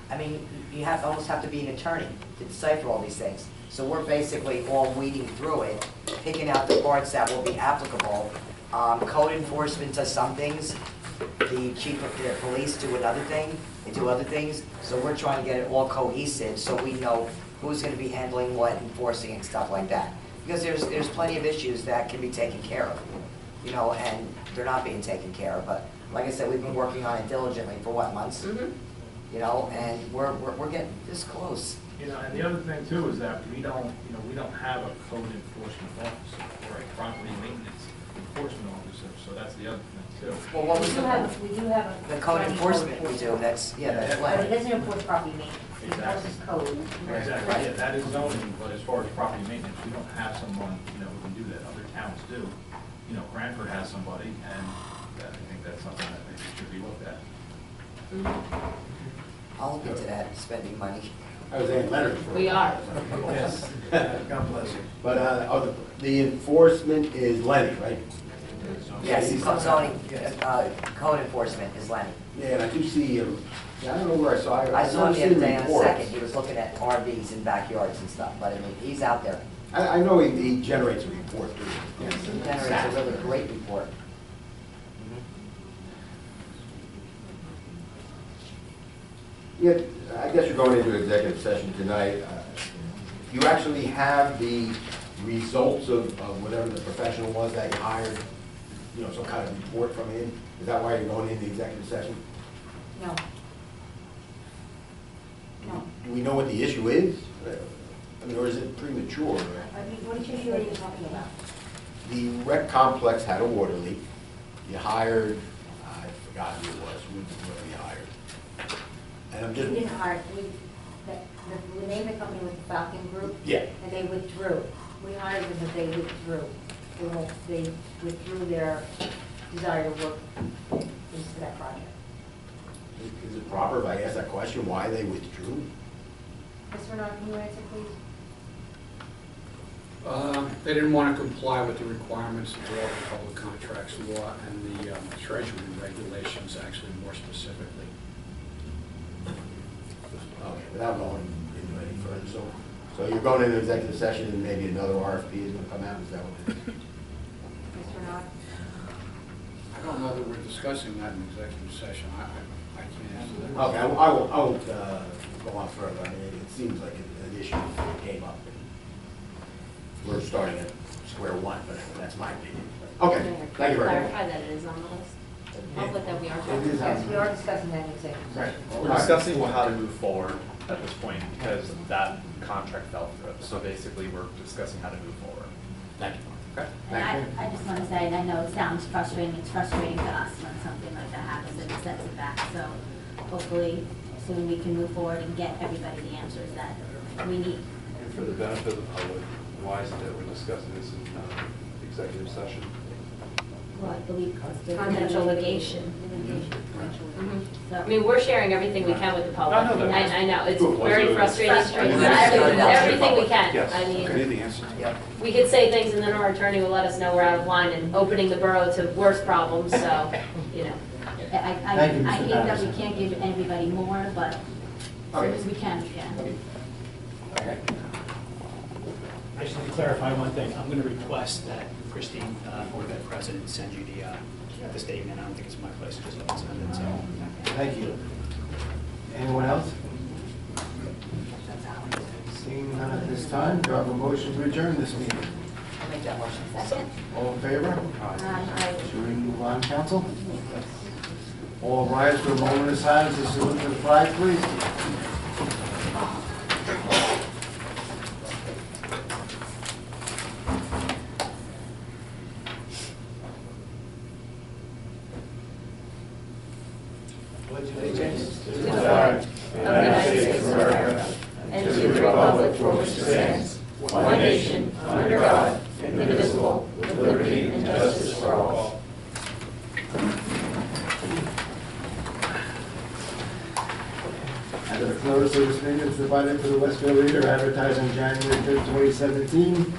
Speaker 5: I mean, you almost have to be an attorney to decipher all these things. So we're basically all weeding through it, picking out the parts that will be applicable. Code enforcement does some things, the chief of the police do another thing, they do other things. So we're trying to get it all cohesive so we know who's going to be handling what, enforcing and stuff like that. Because there's plenty of issues that can be taken care of, you know, and they're not being taken care of. But like I said, we've been working on it diligently for what, months?
Speaker 7: Mm-hmm.
Speaker 5: You know, and we're getting this close.
Speaker 8: You know, and the other thing too is that we don't have a code enforcement officer or a property maintenance enforcement officer. so that's the other thing too.
Speaker 5: Well, what was
Speaker 3: We do have a.
Speaker 5: the code enforcement we do, that's, yeah, that's
Speaker 3: But it
Speaker 5: what.
Speaker 3: doesn't enforce property maintenance, it
Speaker 8: Exactly.
Speaker 3: enforces code.
Speaker 8: Exactly, yeah, that is zoning, but as far as property maintenance, we don't have someone, who can do that. Other towns do. Cranford has somebody, and I think that's something that maybe should be looked at.
Speaker 5: I'll look into that, spending money.
Speaker 13: I was saying Leonard.
Speaker 7: We are.
Speaker 13: Yes. God bless you. But the enforcement is Lenny, right?
Speaker 5: Yes, zoning, code enforcement is Lenny.
Speaker 13: Yeah, and I do see, I don't know where I saw it.
Speaker 5: I saw him the
Speaker 13: I've
Speaker 5: other
Speaker 13: seen
Speaker 5: day on a
Speaker 13: reports.
Speaker 5: second, he was looking at RVs in backyards and stuff, but I mean, he's out there.
Speaker 13: I know he generates a report, too.
Speaker 5: Yes, he generates a really great report.
Speaker 13: Yeah, I guess you're going into executive session tonight. You actually have the results of whatever the professional was that you hired, some kind of report from him? Is that why you're going into executive session?
Speaker 3: No. No.
Speaker 13: Do we know what the issue is? Or is it premature?
Speaker 3: I mean, what issue are you talking about?
Speaker 13: The rec complex had a water leak. You hired, I forgot who it was, who you hired. And I'm
Speaker 3: We
Speaker 13: just,
Speaker 3: didn't hire, the name of the company was the Falcon Group.
Speaker 13: Yeah.
Speaker 3: And they withdrew. We hired them, but they withdrew. They withdrew their desire to work into that project.
Speaker 13: is it proper if I ask that question, why they withdrew?
Speaker 3: Mr. Bernard, can you answer, please?
Speaker 2: They didn't want to comply with the requirements of the Florida Public Contracts Law and the Treasury regulations, actually more specifically.
Speaker 13: Okay, without going into any further, so you're going into executive session and maybe another RFP is gonna come out, is that what it is?
Speaker 3: Mr. Bernard?
Speaker 2: I don't know that we're discussing that in executive session. I can't answer that.
Speaker 13: Okay, I won't go on further. I mean, it seems like an issue that came up. We're starting at square one, but that's my opinion. Okay, thank you very much.
Speaker 7: Clarify that it is on the list. I'll put that we are
Speaker 1: It
Speaker 7: talking
Speaker 1: is
Speaker 3: Yes,
Speaker 1: on.
Speaker 3: we are discussing that in executive
Speaker 13: Right.
Speaker 3: session.
Speaker 14: We're discussing how to move forward at this point because that contract fell through. So basically, we're discussing how to move forward.
Speaker 13: Thank you.
Speaker 14: Okay?
Speaker 4: And I just want to say, and I know it sounds frustrating, it's frustrating to us when something like that happens and it sets it back. So hopefully soon we can move forward and get everybody the answers that we need.
Speaker 6: And for the benefit of the public, why is it that we're discussing this in executive session?
Speaker 4: Well, I believe
Speaker 7: Confidential litigation.
Speaker 4: So,
Speaker 7: I mean, we're sharing everything we can with the public.
Speaker 14: I know that.
Speaker 7: I know, it's
Speaker 14: Cool.
Speaker 7: very frustrating.
Speaker 5: Frustrating.
Speaker 7: Everything we can.
Speaker 6: Yes,
Speaker 7: I
Speaker 6: I need
Speaker 7: mean,
Speaker 6: the answer.
Speaker 5: Yep.
Speaker 7: we could say things and then our attorney will let us know we're out of line and opening the borough to worse problems, so,
Speaker 4: I
Speaker 1: Thank you,
Speaker 4: I
Speaker 1: Mr.
Speaker 4: hate that we
Speaker 1: Patterson.
Speaker 4: can't give everybody more, but as soon as we can, we can.
Speaker 13: Okay.
Speaker 12: I just need to clarify one thing. I'm going to request that Christine, Board of Ed President, send you the statement. I don't think it's my place to just let it send it, so.
Speaker 1: Thank you. Anyone else? Seeing none at this time, do I have a motion to adjourn this meeting?
Speaker 5: I'll make that motion.
Speaker 4: Second.
Speaker 1: All in favor?
Speaker 4: I-
Speaker 1: Should we move on, council? All rise for a moment of silence and salute to the flag, please. Pledge allegiance to the flag
Speaker 7: Of the United States of America, and to the republic for which it stands, one nation, under God, indivisible, with liberty and justice for all.
Speaker 1: As of notice of this meeting is provided for the Westfield Leader, advertised on January 5th, 2017.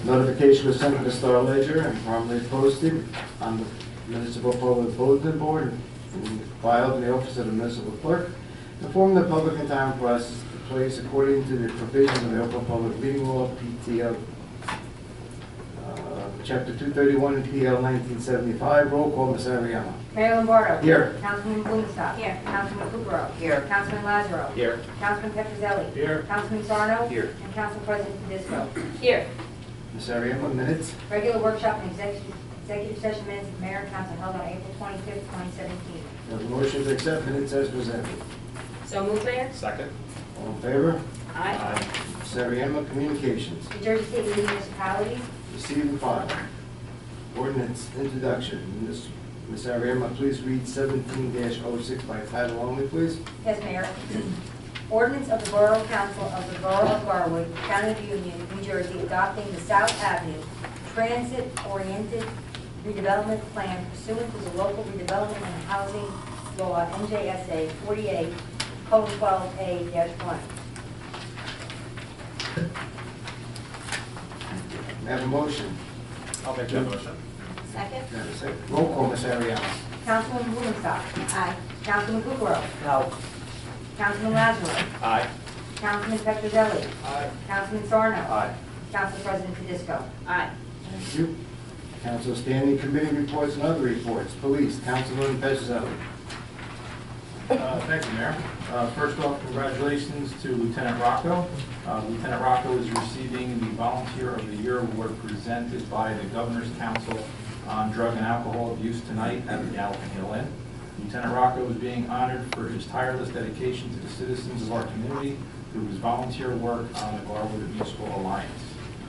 Speaker 1: Notification was sent to the Star Ledger and promptly posted on the Municipal Public Bulletin Board and filed in the office of the municipal clerk. Inform the public in time process to place according to the provisions of the Open Public Meeting Law, PTO, Chapter 231 and PL 1975. Roll call, Ms. Ariano.
Speaker 3: Mayor Lombardo.
Speaker 1: Here.
Speaker 3: Councilman Blumenstock.
Speaker 4: Here.
Speaker 3: Councilman Kukrow.
Speaker 5: Here.
Speaker 3: Councilman Lazaro.
Speaker 14: Here.
Speaker 3: Councilman Petrozelli.
Speaker 12: Here.
Speaker 3: Councilman Sarno.
Speaker 6: Here.
Speaker 3: And Council President Tedisco.
Speaker 7: Here.
Speaker 1: Ms. Ariano, minutes.
Speaker 3: Regular workshop and executive session minutes of mayor and council held on April 25th, 2017.
Speaker 1: There's a motion to accept minutes as presented.
Speaker 7: So move, Mayor?
Speaker 14: Second?
Speaker 1: All in favor?
Speaker 7: Aye.
Speaker 1: Ms. Ariano, communications.
Speaker 3: New Jersey State League Municipalities.
Speaker 1: Receive and file. Ordinance introduction. Ms. Ariema, please read 17-06 by title only, please.
Speaker 3: Yes, Mayor. Ordinance of the Borough Council of the Borough of Garwood, County of Union, New Jersey, adopting the South Avenue Transit-Oriented Redevelopment Plan pursuant to the local redevelopment and housing law, NJSA 48:12A-1.
Speaker 1: May I have a motion?
Speaker 14: I'll make that motion.
Speaker 4: Second?
Speaker 1: May I have a second? Roll call, Ms. Ariema.
Speaker 3: Councilman Blumenstock.
Speaker 4: Aye.
Speaker 3: Councilman Kukrow.
Speaker 5: No.
Speaker 3: Councilman Lazarus.
Speaker 14: Aye.
Speaker 3: Councilman Petrozelli.
Speaker 2: Aye.
Speaker 3: Councilman Sarno.
Speaker 1: Aye.
Speaker 3: Council President Tedisco.
Speaker 7: Aye.
Speaker 1: Thank you. Council standing committee reports and other reports. Police, Councilman Petrozelli.
Speaker 8: Thank you, Mayor. First off, congratulations to Lieutenant Rocco. Lieutenant Rocco is receiving the Volunteer of the Year Award presented by the Governor's Council on Drug and Alcohol Abuse tonight at the Gallatin Hill Inn. Lieutenant Rocco is being honored for his tireless dedication to the citizens of our community through his volunteer work on the Garwood Municipal Alliance.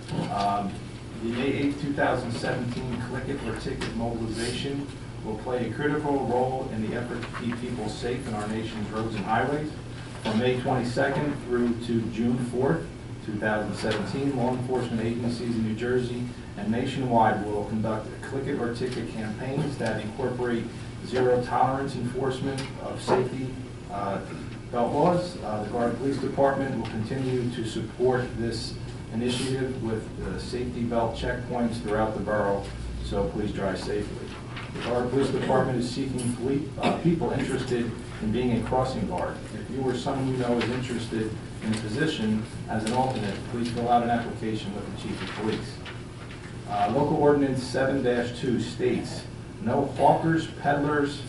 Speaker 8: The May 8, 2017 Click It or Ticket mobilization will play a critical role in the effort to keep people safe in our nation's roads and highways. From May 22nd through to June 4th, 2017, law enforcement agencies in New Jersey and nationwide will conduct Click It or Ticket campaigns that incorporate zero tolerance enforcement of safety belt laws. The Garwood Police Department will continue to support this initiative with safety belt checkpoints throughout the borough, so please drive safely. The Garwood Police Department is seeking people interested in being a crossing guard. If you or someone you know is interested in a position as an alternate, please fill out an application with the Chief of Police. Local Ordinance 7-2 states, no hawkers, peddlers,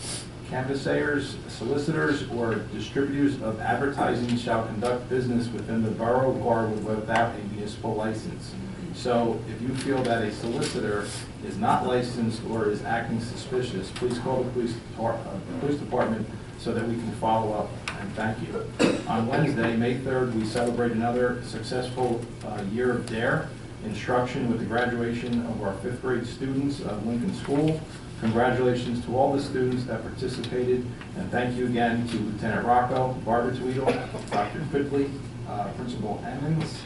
Speaker 8: canvassers, solicitors, or distributors of advertising shall conduct business within the borough of Garwood without a municipal license. So if you feel that a solicitor is not licensed or is acting suspicious, please call the police department so that we can follow up, and thank you. On Wednesday, May 3rd, we celebrate another successful year of DARE instruction with the graduation of our 5th grade students of Lincoln School. Congratulations to all the students that participated, and thank you again to Lieutenant Rocco, Barbara Tweedle, Dr. Quigley, Principal Emmons,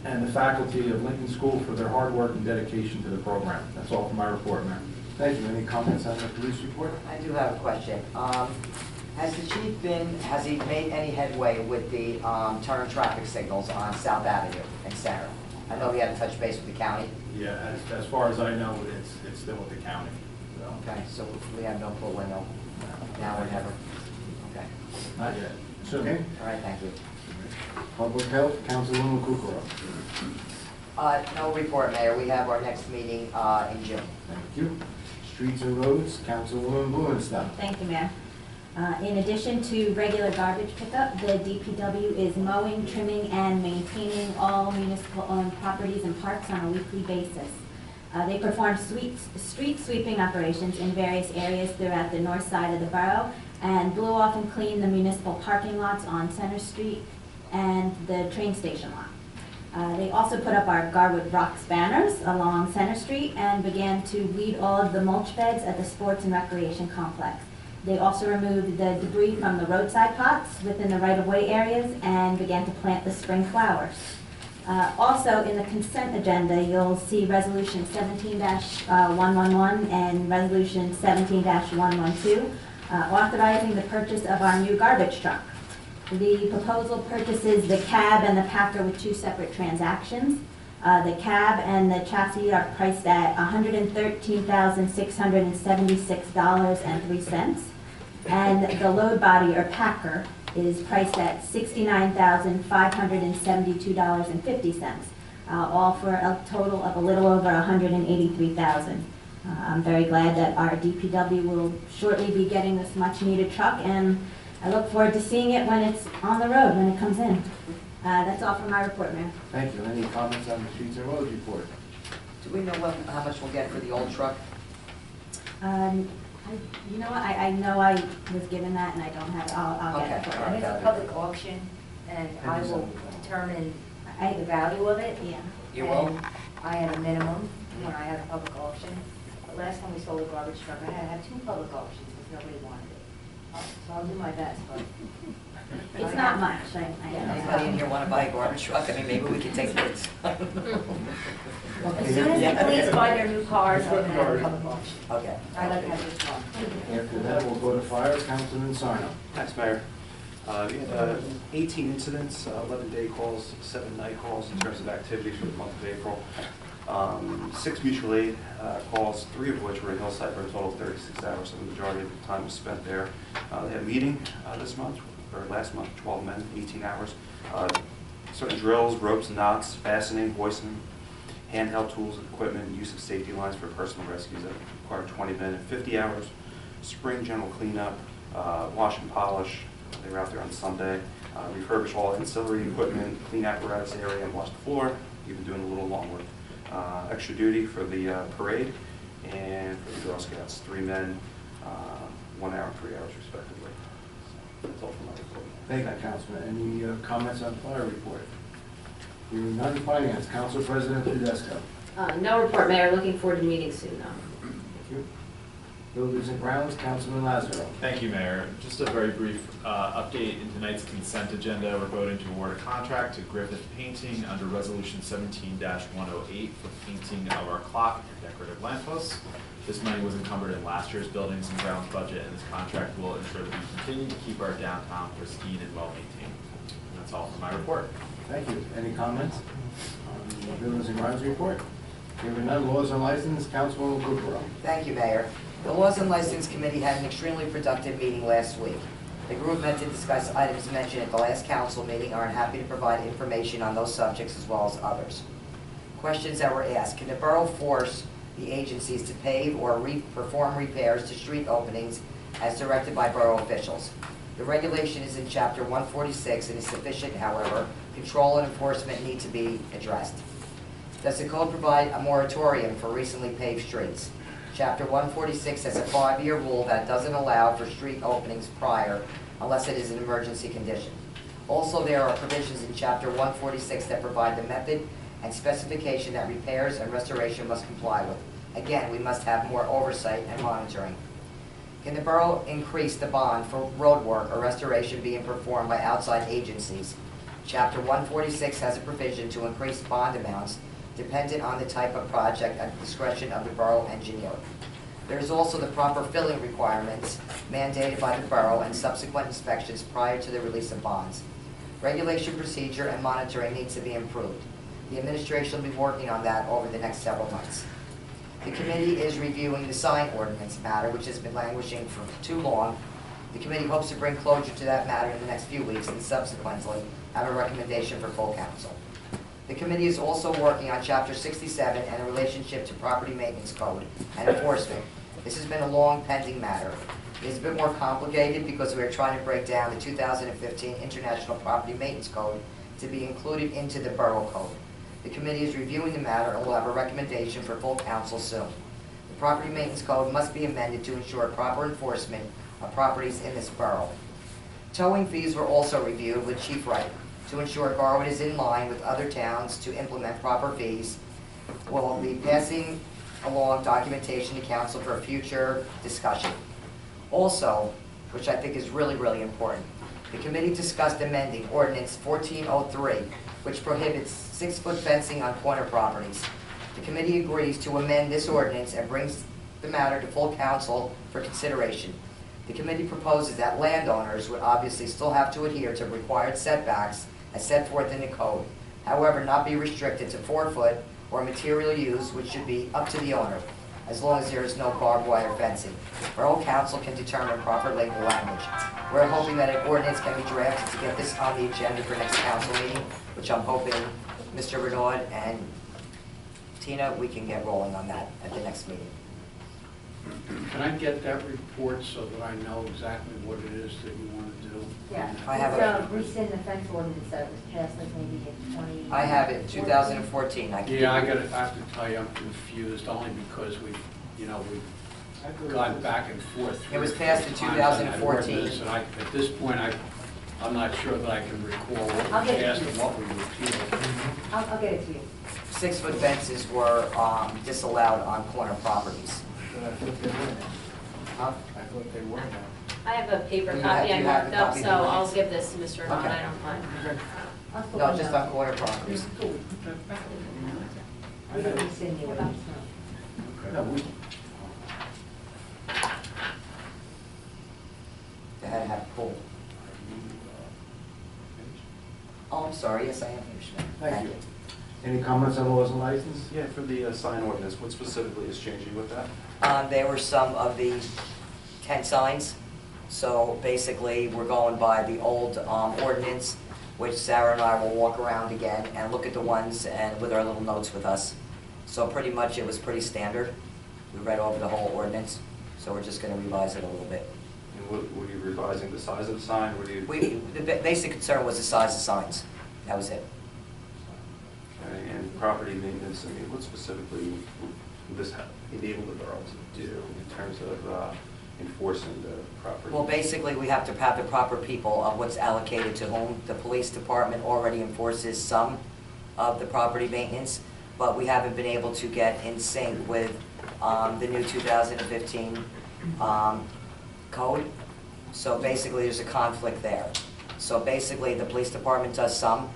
Speaker 8: and the faculty of Lincoln School for their hard work and dedication to the program. That's all for my report, Mayor.
Speaker 1: Thank you. Any comments on the police report?
Speaker 5: I do have a question. Has the chief has he made any headway with the turn traffic signals on South Avenue and Center? I know he had to touch base with the county.
Speaker 8: Yeah, as far as I know, it's still with the county. So.
Speaker 5: Okay, so we have no clue when they'll, now or never. Okay.
Speaker 8: Not yet. Soon.
Speaker 1: Okay.
Speaker 5: All right, thank you.
Speaker 1: Public Health, Councilwoman Kukrow.
Speaker 5: No report, Mayor. We have our next meeting in June.
Speaker 1: Thank you. Streets and Roads, Councilwoman Blumenstock.
Speaker 4: Thank you, Mayor. In addition to regular garbage pickup, the DPW is mowing, trimming, and maintaining all municipal-owned properties and parks on a weekly basis. They perform street sweeping operations in various areas throughout the north side of the borough and blew off and cleaned the municipal parking lots on Center Street and the train station lot. They also put up our Garwood Rocks banners along Center Street and began to weed all of the mulch beds at the Sports and Recreation Complex. They also removed the debris from the roadside pots within the right-of-way areas and began to plant the spring flowers. Also, in the consent agenda, you'll see Resolution 17-111 and Resolution 17-112, authorizing the purchase of our new garbage truck. The proposal purchases the cab and the packer with 2 separate transactions. The cab and the chassis are priced at $113,676.03. And the load body or packer is priced at $69,572.50, all for a total of a little over $183,000. I'm very glad that our DPW will shortly be getting this much-needed truck, and I look forward to seeing it when it's on the road, when it comes in. That's all for my report, Mayor.
Speaker 1: Thank you. Any comments on the Streets and Roads report?
Speaker 5: Do we know how much we'll get for the old truck?
Speaker 4: You know what, I know I was given that and I don't have it, I'll get it for you.
Speaker 3: And it's a public auction, and I will determine the value of it.
Speaker 4: Yeah.
Speaker 5: You will?
Speaker 3: And I have a minimum, when I have a public auction. But last time we sold a garbage truck, I had to have 2 public auctions because nobody wanted it. So I'll do my best, but.
Speaker 4: It's not much, I
Speaker 5: Anybody in here want to buy a garbage truck? I mean, maybe we can take bids.
Speaker 3: As soon as the police buy their new cars, I'm gonna have a public auction.
Speaker 5: Okay.
Speaker 3: I'd like to have this one.
Speaker 1: After that, we'll go to fire, Councilman Sarno.
Speaker 6: Thanks, Mayor. We had 18 incidents, 11 day calls, 7 night calls in terms of activity for the month of April. 6 mutual aid calls, 3 of which were in Hillside for a total of 36 hours, so the majority of the time was spent there. They had a meeting this month, or last month, 12 men, 18 hours. Certain drills, ropes, knots, fastening, hoisting, handheld tools and equipment, use of safety lines for personal rescues that required 20 men and 50 hours. Spring general cleanup, wash and polish. They were out there on Sunday. Refurbish all ancillary equipment, clean apparatus area, and wash the floor. Even doing a little lawn work. Extra duty for the parade, and for the Girl Scouts, 3 men, 1 hour and 3 hours respectively. So that's all for my report.
Speaker 1: Thank you, Councilman. Any comments on fire report? Hearing none, finance, Council President Tedesco.
Speaker 7: No report, Mayor. Looking forward to meeting soon, though.
Speaker 1: Thank you. Buildings and Grounds, Councilman Lazaro.
Speaker 14: Thank you, Mayor. Just a very brief update in tonight's consent agenda. We're voting to award a contract to Griffith Painting under Resolution 17-108 for painting of our clock and decorative lampposts. This money was encumbered in last year's Buildings and Grounds budget, and this contract will ensure that we continue to keep our downtown pristine and well-maintained. And that's all for my report.
Speaker 1: Thank you. Any comments on the Buildings and Grounds report? Hearing none, laws and license, Councilwoman Kukrow.
Speaker 5: Thank you, Mayor. The Laws and License Committee had an extremely productive meeting last week. The group met to discuss items mentioned at the last council meeting and are happy to provide information on those subjects as well as others. Questions that were asked: can the borough force the agencies to pave or perform repairs to street openings as directed by borough officials? The regulation is in Chapter 146 and is sufficient, however, control and enforcement need to be addressed. Does the code provide a moratorium for recently paved streets? Chapter 146 has a 5-year rule that doesn't allow for street openings prior unless it is an emergency condition. Also, there are provisions in Chapter 146 that provide the method and specification that repairs and restoration must comply with. Again, we must have more oversight and monitoring. Can the borough increase the bond for road work or restoration being performed by outside agencies? Chapter 146 has a provision to increase bond amounts dependent on the type of project at the discretion of the borough engineer. There is also the proper filling requirements mandated by the borough and subsequent inspections prior to the release of bonds. Regulation procedure and monitoring needs to be improved. The administration will be working on that over the next several months. The committee is reviewing the sign ordinance matter, which has been languishing for too long. The committee hopes to bring closure to that matter in the next few weeks and subsequently have a recommendation for full council. The committee is also working on Chapter 67 and the relationship to property maintenance code and enforcement. This has been a long pending matter. It is a bit more complicated because we are trying to break down the 2015 International Property Maintenance Code to be included into the Borough Code. The committee is reviewing the matter and will have a recommendation for full council soon. The Property Maintenance Code must be amended to ensure proper enforcement of properties in this borough. Towing fees were also reviewed with Chief Wright to ensure Garwood is in line with other towns to implement proper fees. We'll be passing along documentation to council for a future discussion. Also, which I think is really, really important, the committee discussed amending Ordinance 1403, which prohibits 6-foot fencing on corner properties. The committee agrees to amend this ordinance and brings the matter to full council for consideration. The committee proposes that landowners would obviously still have to adhere to required setbacks as set forth in the code, however, not be restricted to 4-foot or material use, which should be up to the owner, as long as there is no barbed wire fencing. Borough council can determine proper legal language. We're hoping that an ordinance can be drafted to get this on the agenda for next council meeting, which I'm hoping Mr. Renaud and Tina, we can get rolling on that at the next meeting.
Speaker 2: Can I get that report so that I know exactly what it is that you want to do?
Speaker 3: Yeah,
Speaker 5: I have
Speaker 3: rescind the fence ordinance that was passed like maybe in 20.
Speaker 5: I have it, 2014. I can
Speaker 2: Yeah, I have to tell you, I'm confused only because we've gone back and forth.
Speaker 5: It was passed in 2014.
Speaker 2: And at this point, I'm not sure that I can recall what
Speaker 3: I'll
Speaker 2: we
Speaker 3: get it
Speaker 2: passed
Speaker 3: to you.
Speaker 2: and what we repealed.
Speaker 3: I'll get it to you.
Speaker 5: 6-foot fences were disallowed on corner properties.
Speaker 1: But I thought they were now.
Speaker 5: Huh?
Speaker 1: I thought they were now.
Speaker 7: I have a paper
Speaker 5: Do you
Speaker 7: copy I
Speaker 5: have
Speaker 7: marked
Speaker 5: the
Speaker 7: up,
Speaker 5: copy
Speaker 7: so
Speaker 5: of the
Speaker 7: I'll
Speaker 5: ordinance?
Speaker 7: give this to Mr. Ahmad,
Speaker 5: Okay.
Speaker 7: I don't mind.
Speaker 3: I'll put
Speaker 5: No,
Speaker 3: one
Speaker 5: just
Speaker 3: up.
Speaker 5: on corner properties.
Speaker 3: I don't rescind the ordinance, no.
Speaker 1: No, we,
Speaker 5: They had to have a pool. Oh, I'm sorry, yes, I am here, Schmidt.
Speaker 1: Thank you. Any comments on laws and license?
Speaker 6: Yeah, for the sign ordinance, what specifically is changing with that?
Speaker 5: There were some of the tent signs. So basically, we're going by the old ordinance, which Sarah and I will walk around again and look at the ones and with our little notes with us. So pretty much it was pretty standard. We read over the whole ordinance, so we're just gonna revise it a little bit.
Speaker 6: And what, were you revising the size of the sign? What do you?
Speaker 5: The basic concern was the size of signs. That was it.
Speaker 6: Okay, and property maintenance, I mean, what specifically would this enable the borough to do in terms of enforcing the property?
Speaker 5: Well, basically, we have to have the proper people of what's allocated to whom. The police department already enforces some of the property maintenance, but we haven't been able to get in sync with the new 2015 code. So basically, there's a conflict there. So basically, the police department does some,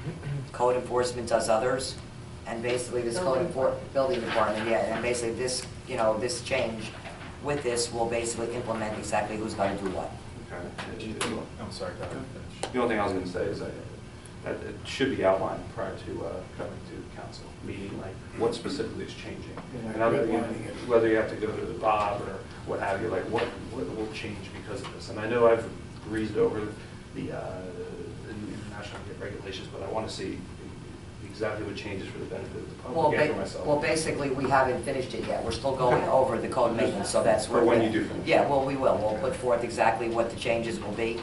Speaker 5: code enforcement does others, and basically this building department, yeah, and basically this, you know, this change with this will basically implement exactly who's going to do what.
Speaker 6: Okay.
Speaker 14: I'm sorry, go ahead, finish.
Speaker 6: The only thing I was going to say is that it should be outlined prior to coming to council meeting, like what specifically is changing.
Speaker 1: Yeah,
Speaker 6: And other, whether you have to go to Bob or what have you, like what will change because of this. And I know I've breezed over the international regulations, but I want to see exactly what changes for the benefit of the
Speaker 5: Well,
Speaker 6: public and for myself.
Speaker 5: well, basically, we haven't finished it yet. We're still going over the code maintenance, so that's where.
Speaker 6: Or when
Speaker 5: we're-
Speaker 6: you do finish.
Speaker 5: Yeah, well, we will. We'll put forth exactly what the changes will be,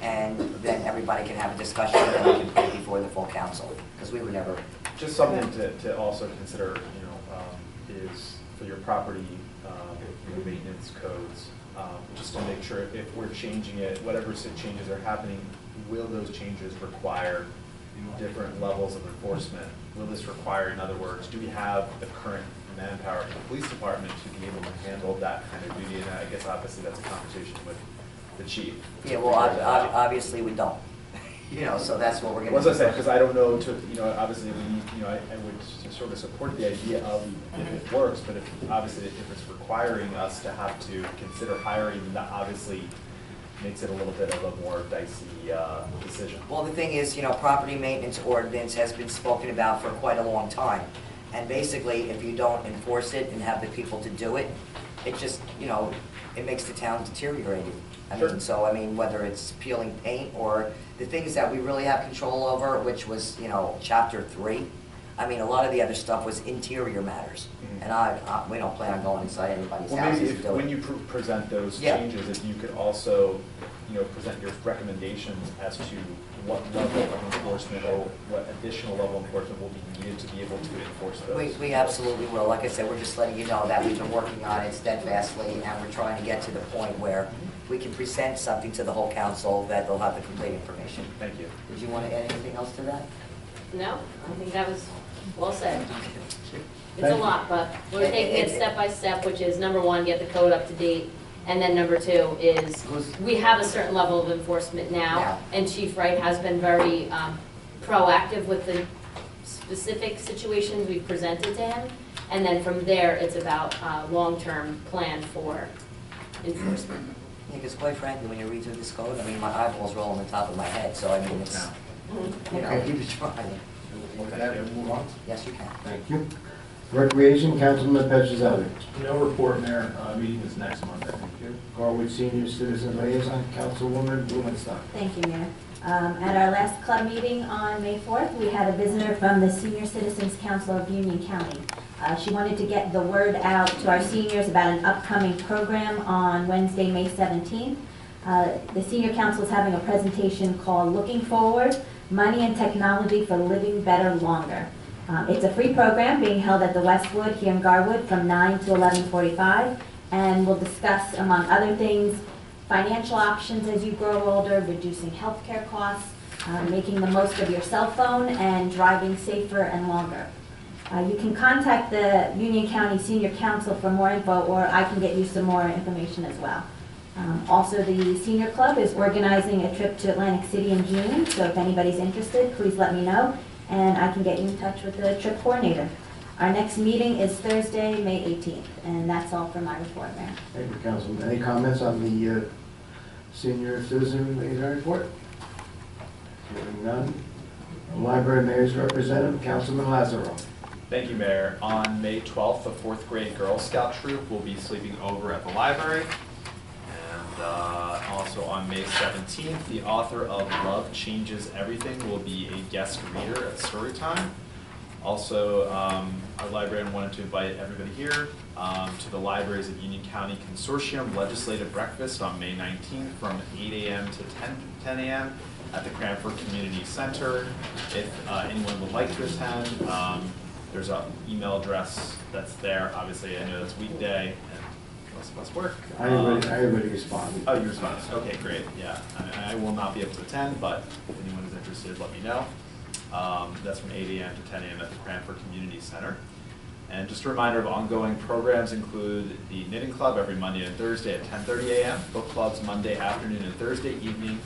Speaker 5: and then everybody can have a discussion, and then we can put it before the full council, because we would never.
Speaker 14: Just something to also consider, is for your property, maintenance codes, just to make sure if we're changing it, whatever changes are happening, will those changes require different levels of enforcement? Will this require, in other words, do we have the current manpower in the police department to be able to handle that kind of duty? And I guess obviously that's a conversation with the chief.
Speaker 5: Yeah, well, obviously, we don't. You know, so that's what we're gonna.
Speaker 14: What's I say, because I don't know obviously we need, I would sort of support the idea of if it works, but obviously if it's requiring us to have to consider hiring, then that obviously makes it a little bit of a more dicey decision.
Speaker 5: Well, the thing is, property maintenance ordinance has been spoken about for quite a long time. And basically, if you don't enforce it and have the people to do it, it just, it makes the town deteriorated. I mean, whether it's peeling paint or the things that we really have control over, which was, chapter 3. I mean, a lot of the other stuff was interior matters.
Speaker 14: Mhm.
Speaker 5: And we don't plan on going inside anybody's
Speaker 14: Well,
Speaker 5: houses
Speaker 14: maybe
Speaker 5: to do it.
Speaker 14: when you present those
Speaker 5: Yeah.
Speaker 14: changes, if you could also, present your recommendations as to what level of enforcement or what additional level of enforcement will be needed to be able to enforce those.
Speaker 5: We absolutely will. Like I said, we're just letting you know that we've been working on it steadfastly, and we're trying to get to the point where we can present something to the whole council that they'll have the complete information.
Speaker 14: Thank you.
Speaker 5: Did you want to add anything else to that?
Speaker 7: No, I think that was well said. It's a
Speaker 1: Thank you.
Speaker 7: lot, but we're taking it step by step, which is number one, get the code up to date. And then number two is, we have a certain level of enforcement now,
Speaker 5: Yeah.
Speaker 7: and Chief Wright has been very proactive with the specific situations we've presented to him. And then from there, it's about a long-term plan for enforcement.
Speaker 5: Yeah, because quite frankly, when you read through this code, I mean, my eyeballs roll on the top of my head, so I mean, it's, keep it trying.
Speaker 1: With that, we'll move on.
Speaker 5: Yes, you can.
Speaker 1: Thank you. Recreation, Councilman Petrozelli.
Speaker 8: No report, Mayor. Meeting is next month, I think.
Speaker 1: Garwood Senior Citizen Liaison, Councilwoman Blumenstock.
Speaker 4: Thank you, Mayor. At our last club meeting on May 4th, we had a visitor from the Senior Citizens Council of Union County. She wanted to get the word out to our seniors about an upcoming program on Wednesday, May 17th. The Senior Council is having a presentation called Looking Forward, Money and Technology for Living Better Longer. It's a free program being held at the Westwood here in Garwood from 9 to 11:45, and we'll discuss, among other things, financial options as you grow older, reducing healthcare costs, making the most of your cell phone, and driving safer and longer. You can contact the Union County Senior Council for more info, or I can get you some more information as well. Also, the Senior Club is organizing a trip to Atlantic City in June, so if anybody's interested, please let me know, and I can get you in touch with the trip coordinator. Our next meeting is Thursday, May 18th, and that's all for my report, Mayor.
Speaker 1: Thank you, Councilman. Any comments on the senior citizen liaison report? Hearing none. Library Mayor's Representative, Councilman Lazaro.
Speaker 14: Thank you, Mayor. On May 12th, the 4th grade Girl Scout troop will be sleeping over at the library. And also on May 17th, the author of Love Changes Everything will be a guest reader at Storytime. Also, our librarian wanted to invite everybody here to the Libraries of Union County Consortium Legislative Breakfast on May 19th from 8 a.m. to 10 a.m. at the Cranford Community Center. If anyone would like to attend, there's an email address that's there. Obviously, I know that's weekday and most of us work.
Speaker 1: I already responded.
Speaker 14: Oh, you responded. Okay, great. Yeah, I will not be able to attend, but if anyone is interested, let me know. That's from 8 a.m. to 10 a.m. at the Cranford Community Center. And just a reminder of ongoing programs include the Knitting Club every Monday and Thursday at 10:30 a.m., book clubs Monday afternoon and Thursday evening,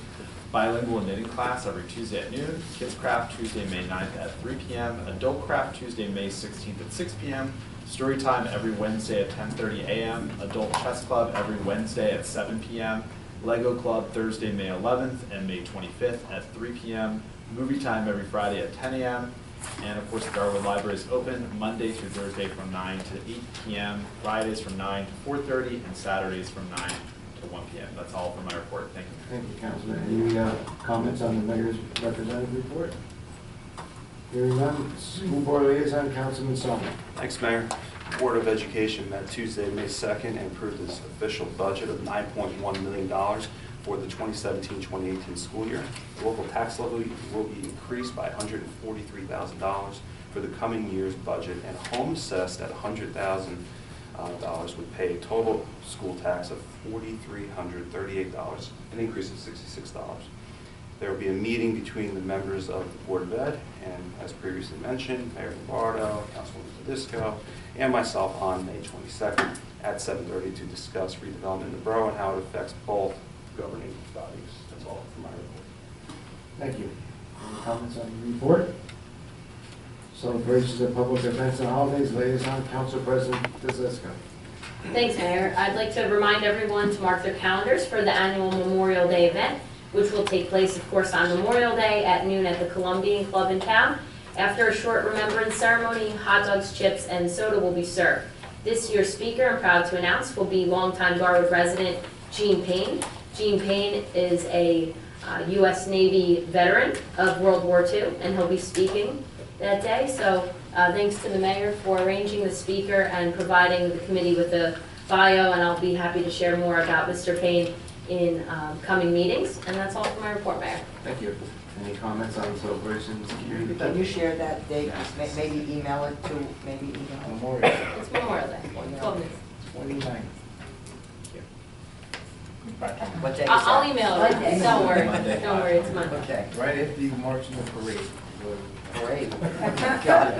Speaker 14: bilingual knitting class every Tuesday at noon, Kids Craft Tuesday, May 9th at 3 p.m., Adult Craft Tuesday, May 16th at 6 p.m., Story Time every Wednesday at 10:30 a.m., Adult Chess Club every Wednesday at 7 p.m., Lego Club Thursday, May 11th and May 25th at 3 p.m., Movie Time every Friday at 10 a.m., and of course the Garwood Library is open Monday through Thursday from 9 to 8 p.m., Fridays from 9 to 4:30, and Saturdays from 9 to 1 p.m. That's all for my report. Thank you.
Speaker 1: Thank you, Councilman. Any comments on the Mayor's Representative report? Hearing none. School Board Liaison, Councilman Sullivan.
Speaker 6: Thanks, Mayor. Board of Education met Tuesday, May 2nd, and approved its official budget of $9.1 million for the 2017-2018 school year. The local tax levy will be increased by $143,000 for the coming year's budget, and home assessed at $100,000 would pay a total school tax of $4,338, an increase of $66. There will be a meeting between the members of the Board of Ed and, as previously mentioned, Mayor Lombardo, Councilwoman Tedisco, and myself on May 22nd at 7:30 to discuss redevelopment in the borough and how it affects both governing bodies. That's all for my report.
Speaker 1: Thank you. Any comments on the report? Celebrations of public events and holidays, Liaison, Council President Tedesco.
Speaker 7: Thanks, Mayor. I'd like to remind everyone to mark their calendars for the annual Memorial Day event, which will take place, of course, on Memorial Day at noon at the Columbian Club in town. After a short remembrance ceremony, hot dogs, chips, and soda will be served. This year's speaker, I'm proud to announce, will be longtime Garwood resident Gene Payne. Gene Payne is a U.S. Navy veteran of World War II, and he'll be speaking that day. So thanks to the mayor for arranging the speaker and providing the committee with a bio, and I'll be happy to share more about Mr. Payne in coming meetings. And that's all for my report, Mayor.
Speaker 1: Thank you. Any comments on celebrations?
Speaker 5: Can you share that date? Maybe email it to,
Speaker 1: Memorial Day.
Speaker 7: It's Memorial Day, 12 minutes.
Speaker 1: 29.
Speaker 5: What day is
Speaker 7: I'll
Speaker 5: that?
Speaker 7: email it. Don't worry. Don't worry, it's Monday.
Speaker 5: Okay.
Speaker 1: Right after you march in the parade.
Speaker 5: Great. Got it.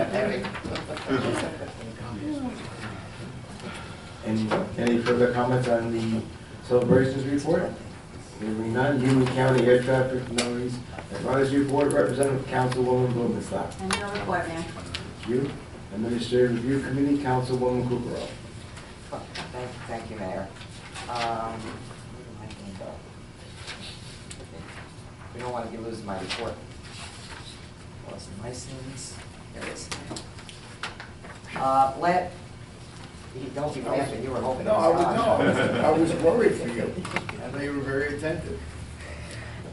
Speaker 1: Any further comments on the celebrations report? Hearing none. Union County Air Traffic Noise Advisory Board Representative Councilwoman Blumenstock.
Speaker 4: And no report, Mayor.
Speaker 1: Thank you. Administrative Review Committee, Councilwoman Kukrow.
Speaker 5: Thank you, Mayor. We don't want to be losing my report. Lost my license. There it is. Don't be laughing, you were hoping.
Speaker 1: No, I was worried for you. I know you were very attentive.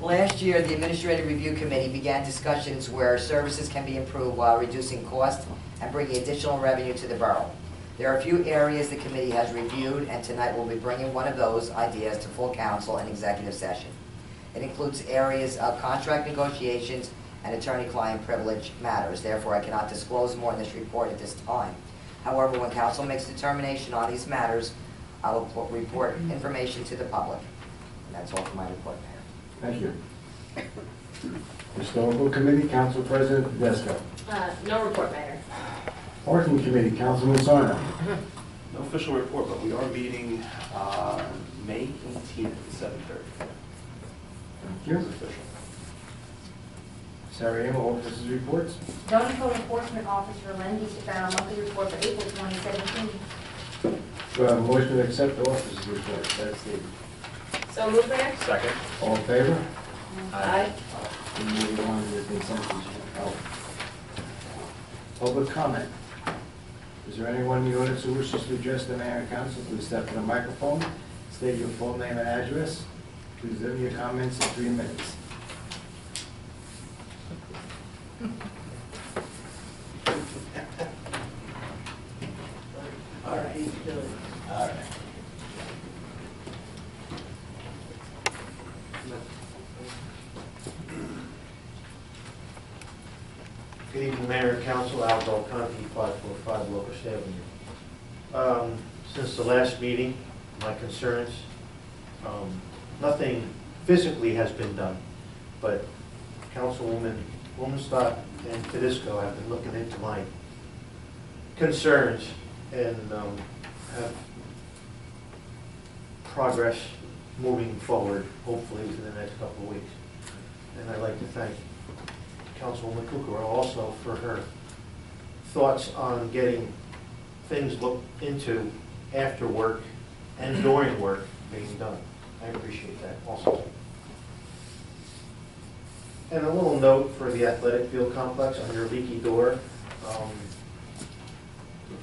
Speaker 5: Last year, the Administrative Review Committee began discussions where services can be improved while reducing cost and bringing additional revenue to the borough. There are a few areas the committee has reviewed, and tonight we'll be bringing one of those ideas to full council and executive session. It includes areas of contract negotiations and attorney-client privilege matters. Therefore, I cannot disclose more in this report at this time. However, when council makes a determination on these matters, I will report information to the public. And that's all for my report, Mayor.
Speaker 1: Thank you. Historical Committee, Council President Tedesco.
Speaker 7: No report, Mayor.
Speaker 1: Parking Committee, Councilman Sarno.
Speaker 6: No official report, but we are meeting May 18th at 7:30.
Speaker 1: Thank you.
Speaker 6: It's official.
Speaker 1: Sarajevo Officers Reports.
Speaker 3: Zoning Code Enforcement Officer Len Stefano, monthly report for April 2017.
Speaker 1: Do I have a motion to accept the officers' report? That's the,
Speaker 7: So move there?
Speaker 14: Second.
Speaker 1: all in favor?
Speaker 7: Aye.
Speaker 1: We move on to the consent agenda. Oh. Public comment. Is there anyone in the audience who wishes to address the mayor and council? Please step to the microphone, state your full name and address. Please limit your comments to 3 minutes. All right. All right.
Speaker 9: Good evening, Mayor and Council. Al Delconte, 545 Locust Avenue. Since the last meeting, my concerns, nothing physically has been done, but Councilwoman Womenstock and Tedisco have been looking into my concerns and have progress moving forward, hopefully within the next couple of weeks. And I'd like to thank Councilwoman Kukrow also for her thoughts on getting things looked into after work and during work being done. I appreciate that also. And a little note for the athletic field complex on your leaky door.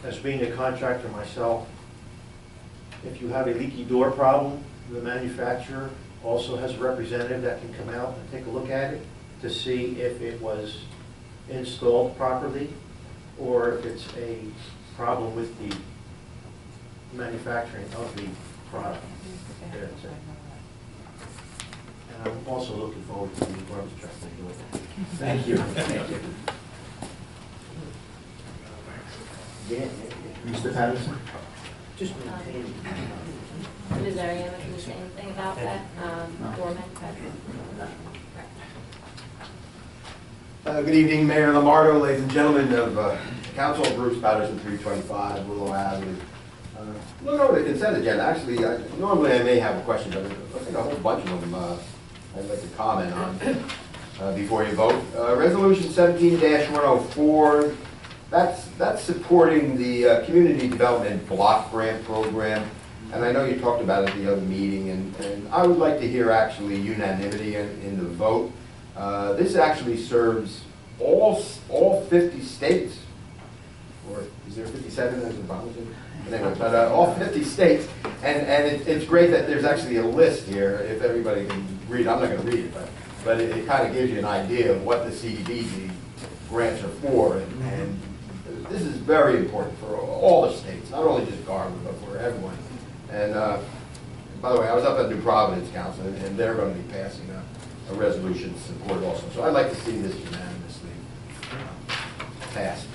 Speaker 9: As being a contractor myself, if you have a leaky door problem, the manufacturer also has a representative that can come out and take a look at it to see if it was installed properly or if it's a problem with the manufacturing of the product. That's it. And I'm also looking forward to the garbage truck they do it.
Speaker 1: Thank you. Thank you. Mr. Patterson?
Speaker 9: Just maintain.
Speaker 7: Ms. Ariana, can you say anything about that, doorman?
Speaker 13: Good evening, Mayor Lombardo, ladies and gentlemen of Council. Bruce Patterson, 325 Willow Avenue. Look over the consent agenda. Actually, normally I may have a question, but I think a whole bunch of them I'd like to comment on before you vote. Resolution 17-104, that's supporting the Community Development Block Grant Program. And I know you talked about it at the other meeting, and I would like to hear actually unanimity in the vote. This actually serves all 50 states, or is there 57 as a Republican? Anyway, but all 50 states, and it's great that there's actually a list here, if everybody can read. I'm not going to read it, but it kind of gives you an idea of what the CDBG grants are for, and this is very important for all the states, not only just Garland, but for everyone. And by the way, I was up at New Providence Council, and they're going to be passing a resolution to support also. So I'd like to see this unanimously passed.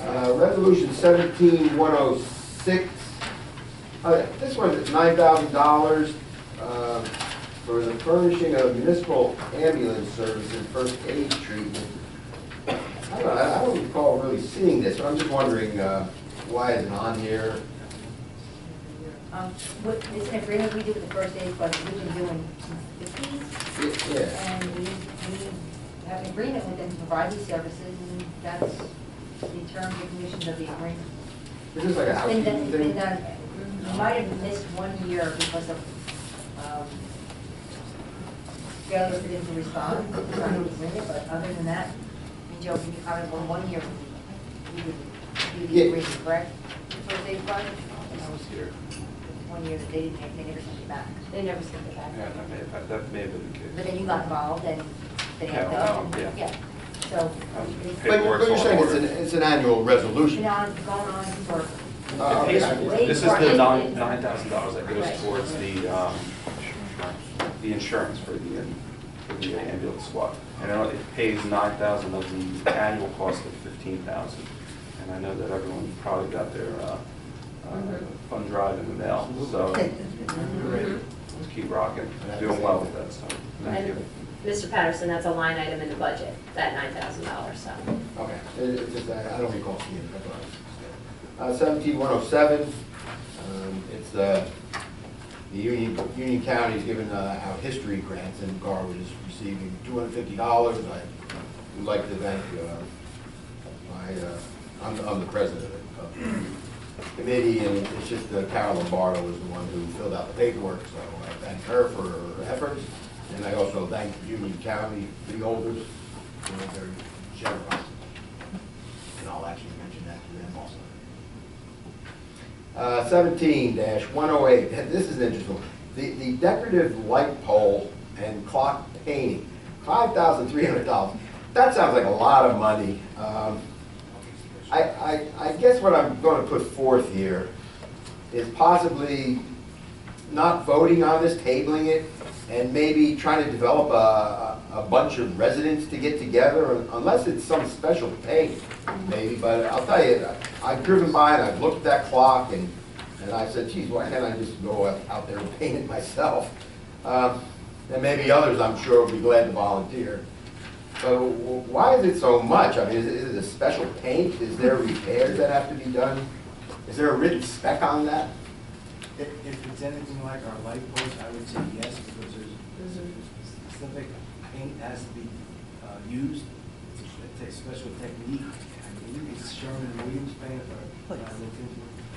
Speaker 13: Resolution 17-106. This one's at $9,000 for the furnishing of municipal ambulance service and first aid treatment. I don't recall really seeing this, but I'm just wondering why it's on here.
Speaker 3: It's an agreement we do with the first aid club, we've been doing since the 50s.
Speaker 13: Yeah.
Speaker 3: And we have an agreement with them to provide these services, and that's the terms and conditions of the agreement.
Speaker 13: Is this like a
Speaker 3: It's been
Speaker 13: housekeeping
Speaker 3: done,
Speaker 13: thing?
Speaker 3: we might have missed 1 year because of failure for them to respond, to the agreement, but other than that, and Joe, can you comment on 1 year we would do the
Speaker 13: Yeah.
Speaker 3: agreement, correct? The first aid club?
Speaker 6: I was here.
Speaker 3: 1 year that they didn't make, they never sent it back.
Speaker 7: They never sent it back.
Speaker 6: Yeah, that may have been the case.
Speaker 3: But then you got involved and they had
Speaker 6: Yeah,
Speaker 3: to,
Speaker 6: yeah.
Speaker 3: yeah. So,
Speaker 13: But you're saying it's an annual
Speaker 3: it's
Speaker 13: resolution?
Speaker 3: been on, going on for,
Speaker 13: Oh,
Speaker 6: It pays
Speaker 13: okay.
Speaker 6: for it. This is the $9,000 that goes
Speaker 7: Right.
Speaker 6: towards the insurance for the ambulance squad. And it pays $9,000 of the annual cost of $15,000. And I know that everyone probably got their fund drive in the mail, so let's keep rocking, doing well with that, so thank you.
Speaker 7: Mr. Patterson, that's a line item in the budget, that $9,000, so.
Speaker 13: Okay, it's just, I don't recall seeing it, that's what I was. 17107, it's, the Union County is giving out history grants, and Garwood is receiving $250. I would like to thank I'm the president of the committee, and it's just Carol Lombardo is the one who filled out the paperwork, so I thank her for her efforts, and I also thank Union County freeholders for their generosity. And I'll actually mention that to them also. 17-108, this is interesting. The decorative light pole and clock painting, $5,300. That sounds like a lot of money. I guess what I'm going to put forth here is possibly not voting on this, tabling it, and maybe trying to develop a bunch of residents to get together, unless it's some special paint, maybe. But I'll tell you, I've driven by and I've looked at that clock, and I said, geez, why can't I just go out there and paint it myself? And maybe others, I'm sure, would be glad to volunteer. So why is it so much? I mean, is it a special paint? Is there repairs that have to be done? Is there a written spec on that?
Speaker 1: If it's anything like our light post, I would say yes, because there's a specific paint has to be used. It's a special technique. I believe it's Sherman Williams paint, or I looked into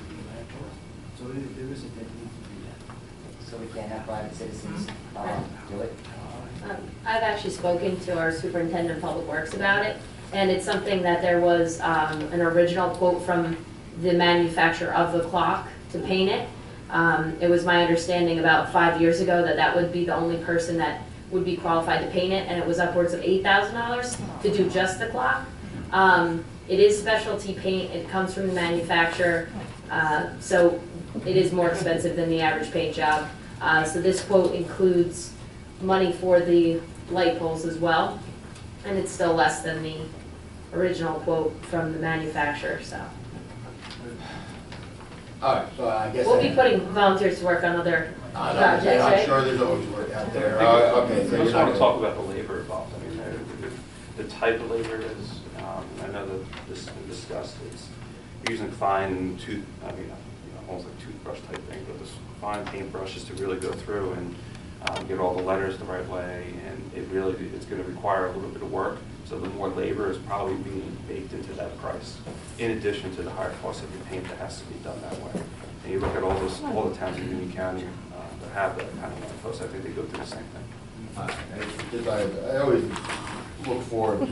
Speaker 1: the light post. So there is a technique to do that.
Speaker 5: So we can't have private citizens do it?
Speaker 7: I've actually spoken to our superintendent of public works about it, and it's something that there was an original quote from the manufacturer of the clock to paint it. It was my understanding about 5 years ago that that would be the only person that would be qualified to paint it, and it was upwards of $8,000 to do just the clock. It is specialty paint, it comes from the manufacturer, so it is more expensive than the average paint job. So this quote includes money for the light poles as well, and it's still less than the original quote from the manufacturer, so.
Speaker 13: All right, so I guess.
Speaker 7: We'll be putting volunteers to work on other projects,
Speaker 13: I'm
Speaker 7: right?
Speaker 13: sure there's always work out there. Okay, so
Speaker 6: I
Speaker 13: you're
Speaker 6: just
Speaker 13: not
Speaker 6: want to
Speaker 13: gonna-
Speaker 6: talk about the labor involved. I mean, the type of labor is, I know that this has been discussed, it's using fine almost like toothbrush type thing, but this fine paintbrushes to really go through and get all the letters the right way, and it's going to require a little bit of work, so the more labor is probably being baked into that price, in addition to the higher cost of the paint that has to be done that way. And you look at all the towns in Union County that have that kind of light post, I think they go through the same thing.
Speaker 13: I always look forward to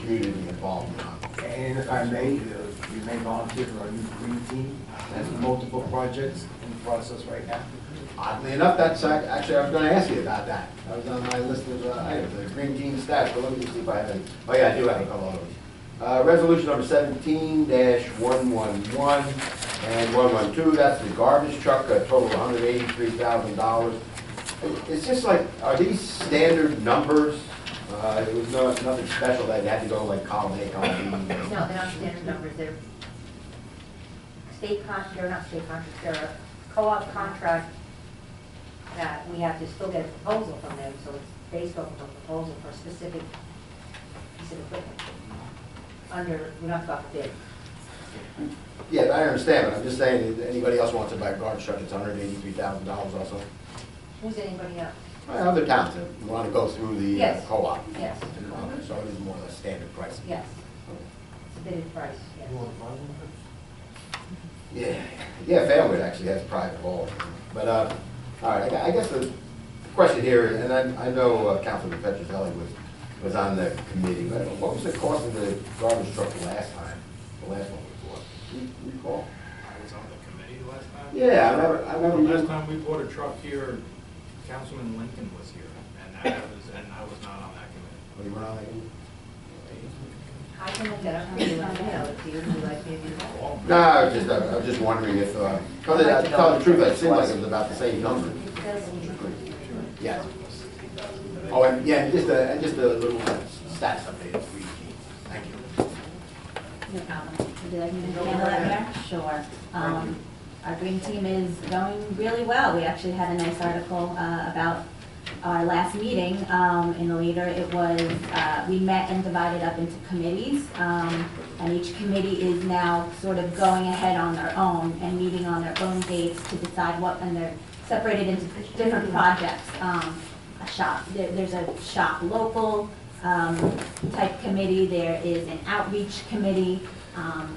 Speaker 13: community involvement.
Speaker 1: And if I may, you may volunteer for our new green team. There's multiple projects in the process right now.
Speaker 13: Oddly enough, that's actually, I was going to ask you about that. That was on my list of items, the green team staff, but let me just see if I have any. Oh yeah, I do have a couple of those. Resolution number 17-111 and 112, that's the garbage truck, a total of $183,000. It's just like, are these standard numbers? It was nothing special that you had to go like column A, column B.
Speaker 3: No, they're not standard numbers, they're they're not state contracts, they're a co-op contract that we have to still get a proposal from them, so it's based off of a proposal for a specific piece of equipment. We don't have to go out for bid.
Speaker 13: Yeah, I understand, but I'm just saying, if anybody else wants to buy a garbage truck, it's $183,000 also.
Speaker 3: Who's anybody else?
Speaker 13: Well, other towns that want to go through the
Speaker 3: Yes.
Speaker 13: co-op.
Speaker 3: Yes.
Speaker 13: So it is more or less standard pricing.
Speaker 3: Yes. It's a bidded price, yes.
Speaker 13: Yeah, Fairwood actually has private hauling. But, all right, I guess the question here, and I know Councilman Petrozelli was on the committee, but what was the cost of the garbage truck the last time? The last one before? Do you recall?
Speaker 8: I was on the committee last time.
Speaker 13: Yeah, I remember.
Speaker 8: The last time we bought a truck here, Councilman Lincoln was here, and I was not on that committee.
Speaker 13: Oh, you were on that committee?
Speaker 3: I can look that up, and you let me know if you would like me to do that.
Speaker 13: No, I was just wondering if, because to tell the truth, it seemed like it was about the same number.
Speaker 3: It does.
Speaker 13: Yeah. Oh, and yeah, just a little stats update for each team. Thank you.
Speaker 4: No problem. Would you like me to handle that, Mayor? Sure. Our green team is going really well. We actually had a nice article about our last meeting in the leader, it was, we met and divided up into committees. And each committee is now sort of going ahead on their own and meeting on their own dates to decide what, and they're separated into different projects. A shop, there's a shop local type committee, there is an outreach committee,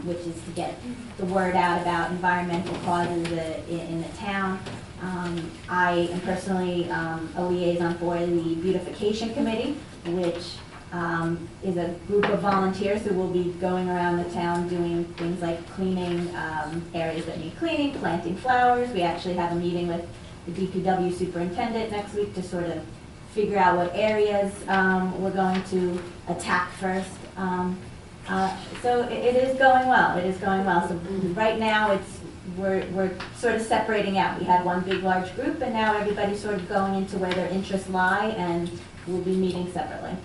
Speaker 4: which is to get the word out about environmental causes in the town. I am personally a liaison for the beautification committee, which is a group of volunteers who will be going around the town doing things like cleaning areas that need cleaning, planting flowers. We actually have a meeting with the DPW superintendent next week to sort of figure out what areas we're going to attack first. So it is going well. It is going well. So right now we're sort of separating out. We had one big large group, and now everybody's sort of going into where their interests lie, and we'll be meeting separately.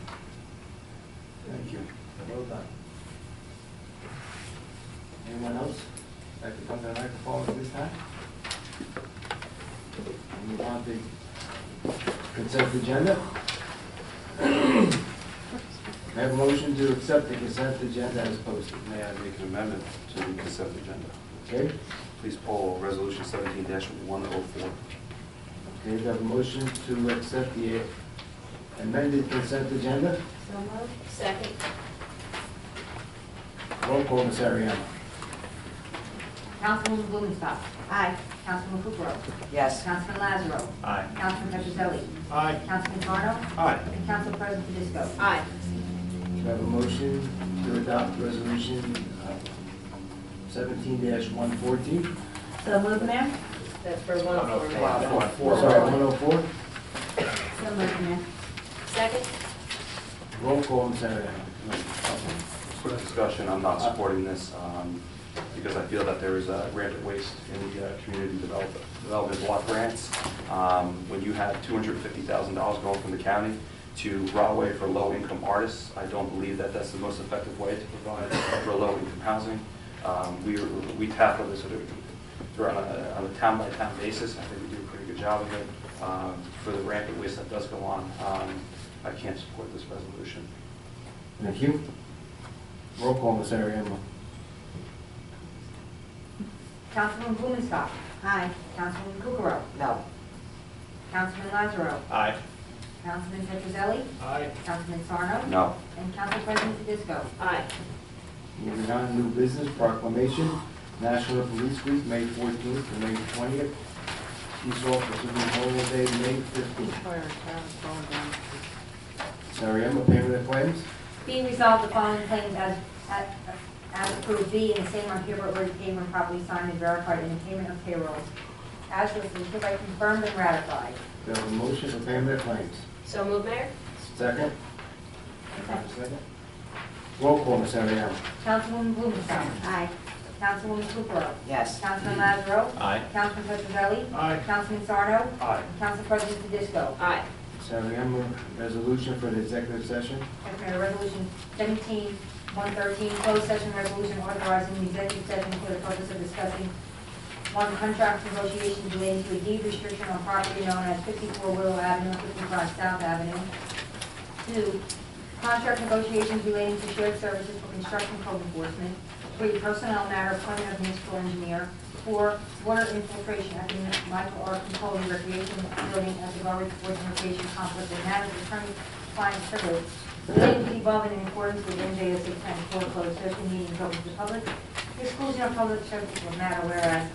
Speaker 1: Thank you. Well done. Anyone else like to come to the microphone at this time? We'll move on to consent agenda. May I have a motion to accept the consent agenda as posted?
Speaker 6: May I make an amendment to the consent agenda?
Speaker 1: Okay.
Speaker 6: Please poll resolution 17-104.
Speaker 1: Okay, we have a motion to accept the amended consent agenda.
Speaker 7: So moved. Second.
Speaker 1: Roll call, Ms. Ariano.
Speaker 3: Councilwoman Blumenstock.
Speaker 4: Aye.
Speaker 3: Councilman Kukrow.
Speaker 5: Yes.
Speaker 3: Councilman Lazaro.
Speaker 14: Aye.
Speaker 3: Councilman Petrozelli.
Speaker 12: Aye.
Speaker 3: Councilman Zarno.
Speaker 6: Aye.
Speaker 3: And Council President Tedisco.
Speaker 7: Aye.
Speaker 1: We have a motion to adopt resolution 17-114.
Speaker 4: So moved, Mayor?
Speaker 7: That's for 104.
Speaker 6: 104.
Speaker 1: Sorry, 104.
Speaker 4: So moved, Mayor.
Speaker 7: Second.
Speaker 1: Roll call, Ms. Ariano.
Speaker 6: Quick discussion, I'm not supporting this because I feel that there is rampant waste in the community development block grants. When you have $250,000 going from the county to Broadway for low-income artists, I don't believe that that's the most effective way to provide for low-income housing. We tackle this on a town-by-town basis. I think we do a pretty good job of it. For the rampant waste that does go on, I can't support this resolution.
Speaker 1: Thank you. Roll call, Ms. Ariano.
Speaker 3: Councilwoman Blumenstock.
Speaker 4: Aye.
Speaker 3: Councilwoman Kukrow.
Speaker 5: No.
Speaker 3: Councilman Lazaro.
Speaker 14: Aye.
Speaker 3: Councilman Petrozelli.
Speaker 12: Aye.
Speaker 3: Councilman Sarno.
Speaker 6: No.
Speaker 3: And Council President Tedisco.
Speaker 7: Aye.
Speaker 1: Moving on, new business proclamation, National Police Week, May 14th to May 20th. Peace Officers Memorial Day, May 15th. Ariano, payment of claims.
Speaker 3: Be resolved, the following claims as approved, B, in the same on hereby ordered payment properly signed and verified in the payment of payrolls. As listed, hereby confirmed and ratified.
Speaker 1: Do I have a motion for payment of claims?
Speaker 7: So moved, Mayor?
Speaker 1: Second? Second. Roll call, Ms. Ariano.
Speaker 3: Councilwoman Blumenstock.
Speaker 4: Aye.
Speaker 3: Councilwoman Kukrow.
Speaker 5: Yes.
Speaker 3: Councilman Lazaro.
Speaker 14: Aye.
Speaker 3: Councilman Petrozelli.
Speaker 12: Aye.
Speaker 3: Councilman Sarno.
Speaker 6: Aye.
Speaker 3: And Council President Tedisco.
Speaker 7: Aye.
Speaker 1: Ms. Ariano, resolution for the executive session.
Speaker 3: Secretary, Resolution 17-113, closed session resolution authorizing the executive session for the purpose of discussing one, contract negotiations relating to a deed restriction on property known as 54 Willow Avenue, 55 South Avenue. 2, contract negotiations relating to shared services for construction code enforcement. 3, personnel matter, appointment of municipal engineer. 4, water infiltration at the Michael R. Campoli Recreation Building at the Garwood Sports and Recreation Complex, and matters attorney-client privilege relating to the above and in accordance with NJS 694 closed session meetings open to the public. Exclusion of public services will matter, whereas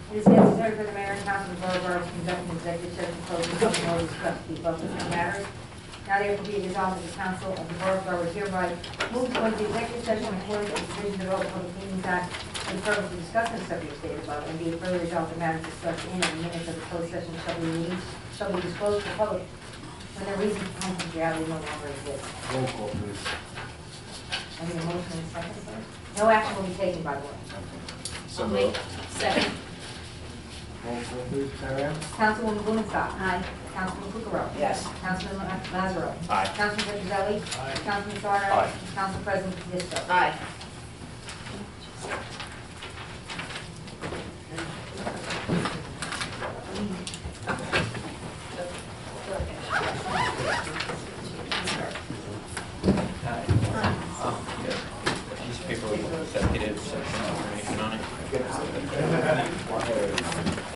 Speaker 3: it is necessary for the mayor and council of the borough to conduct an executive session closed session in order to discuss the above listed matters. Now therefore be it resolved that the council of the borough is hereby move to go into executive session in accordance with the provisions of the Open Public Meetings Act for the purpose of discussing the subject stated above, and be it further resolved that matters discussed in and minutes of the closed session shall be disclosed to the public when the reason for confidentiality no longer exists.
Speaker 1: Roll call, please.
Speaker 3: I need a motion and a second, please. No action will be taken, by the way.
Speaker 14: So
Speaker 7: I'll make-
Speaker 14: moved.
Speaker 7: Second.
Speaker 1: Roll call, please, Ms. Ariano.
Speaker 3: Councilwoman Blumenstock.
Speaker 4: Aye.
Speaker 3: Councilman Kukrow.
Speaker 5: Yes.
Speaker 3: Councilman Lazaro.
Speaker 14: Aye.
Speaker 3: Councilman Petrozelli.
Speaker 12: Aye.
Speaker 3: Councilman Sarno.
Speaker 6: Aye.
Speaker 3: Council President Tedisco.
Speaker 7: Aye.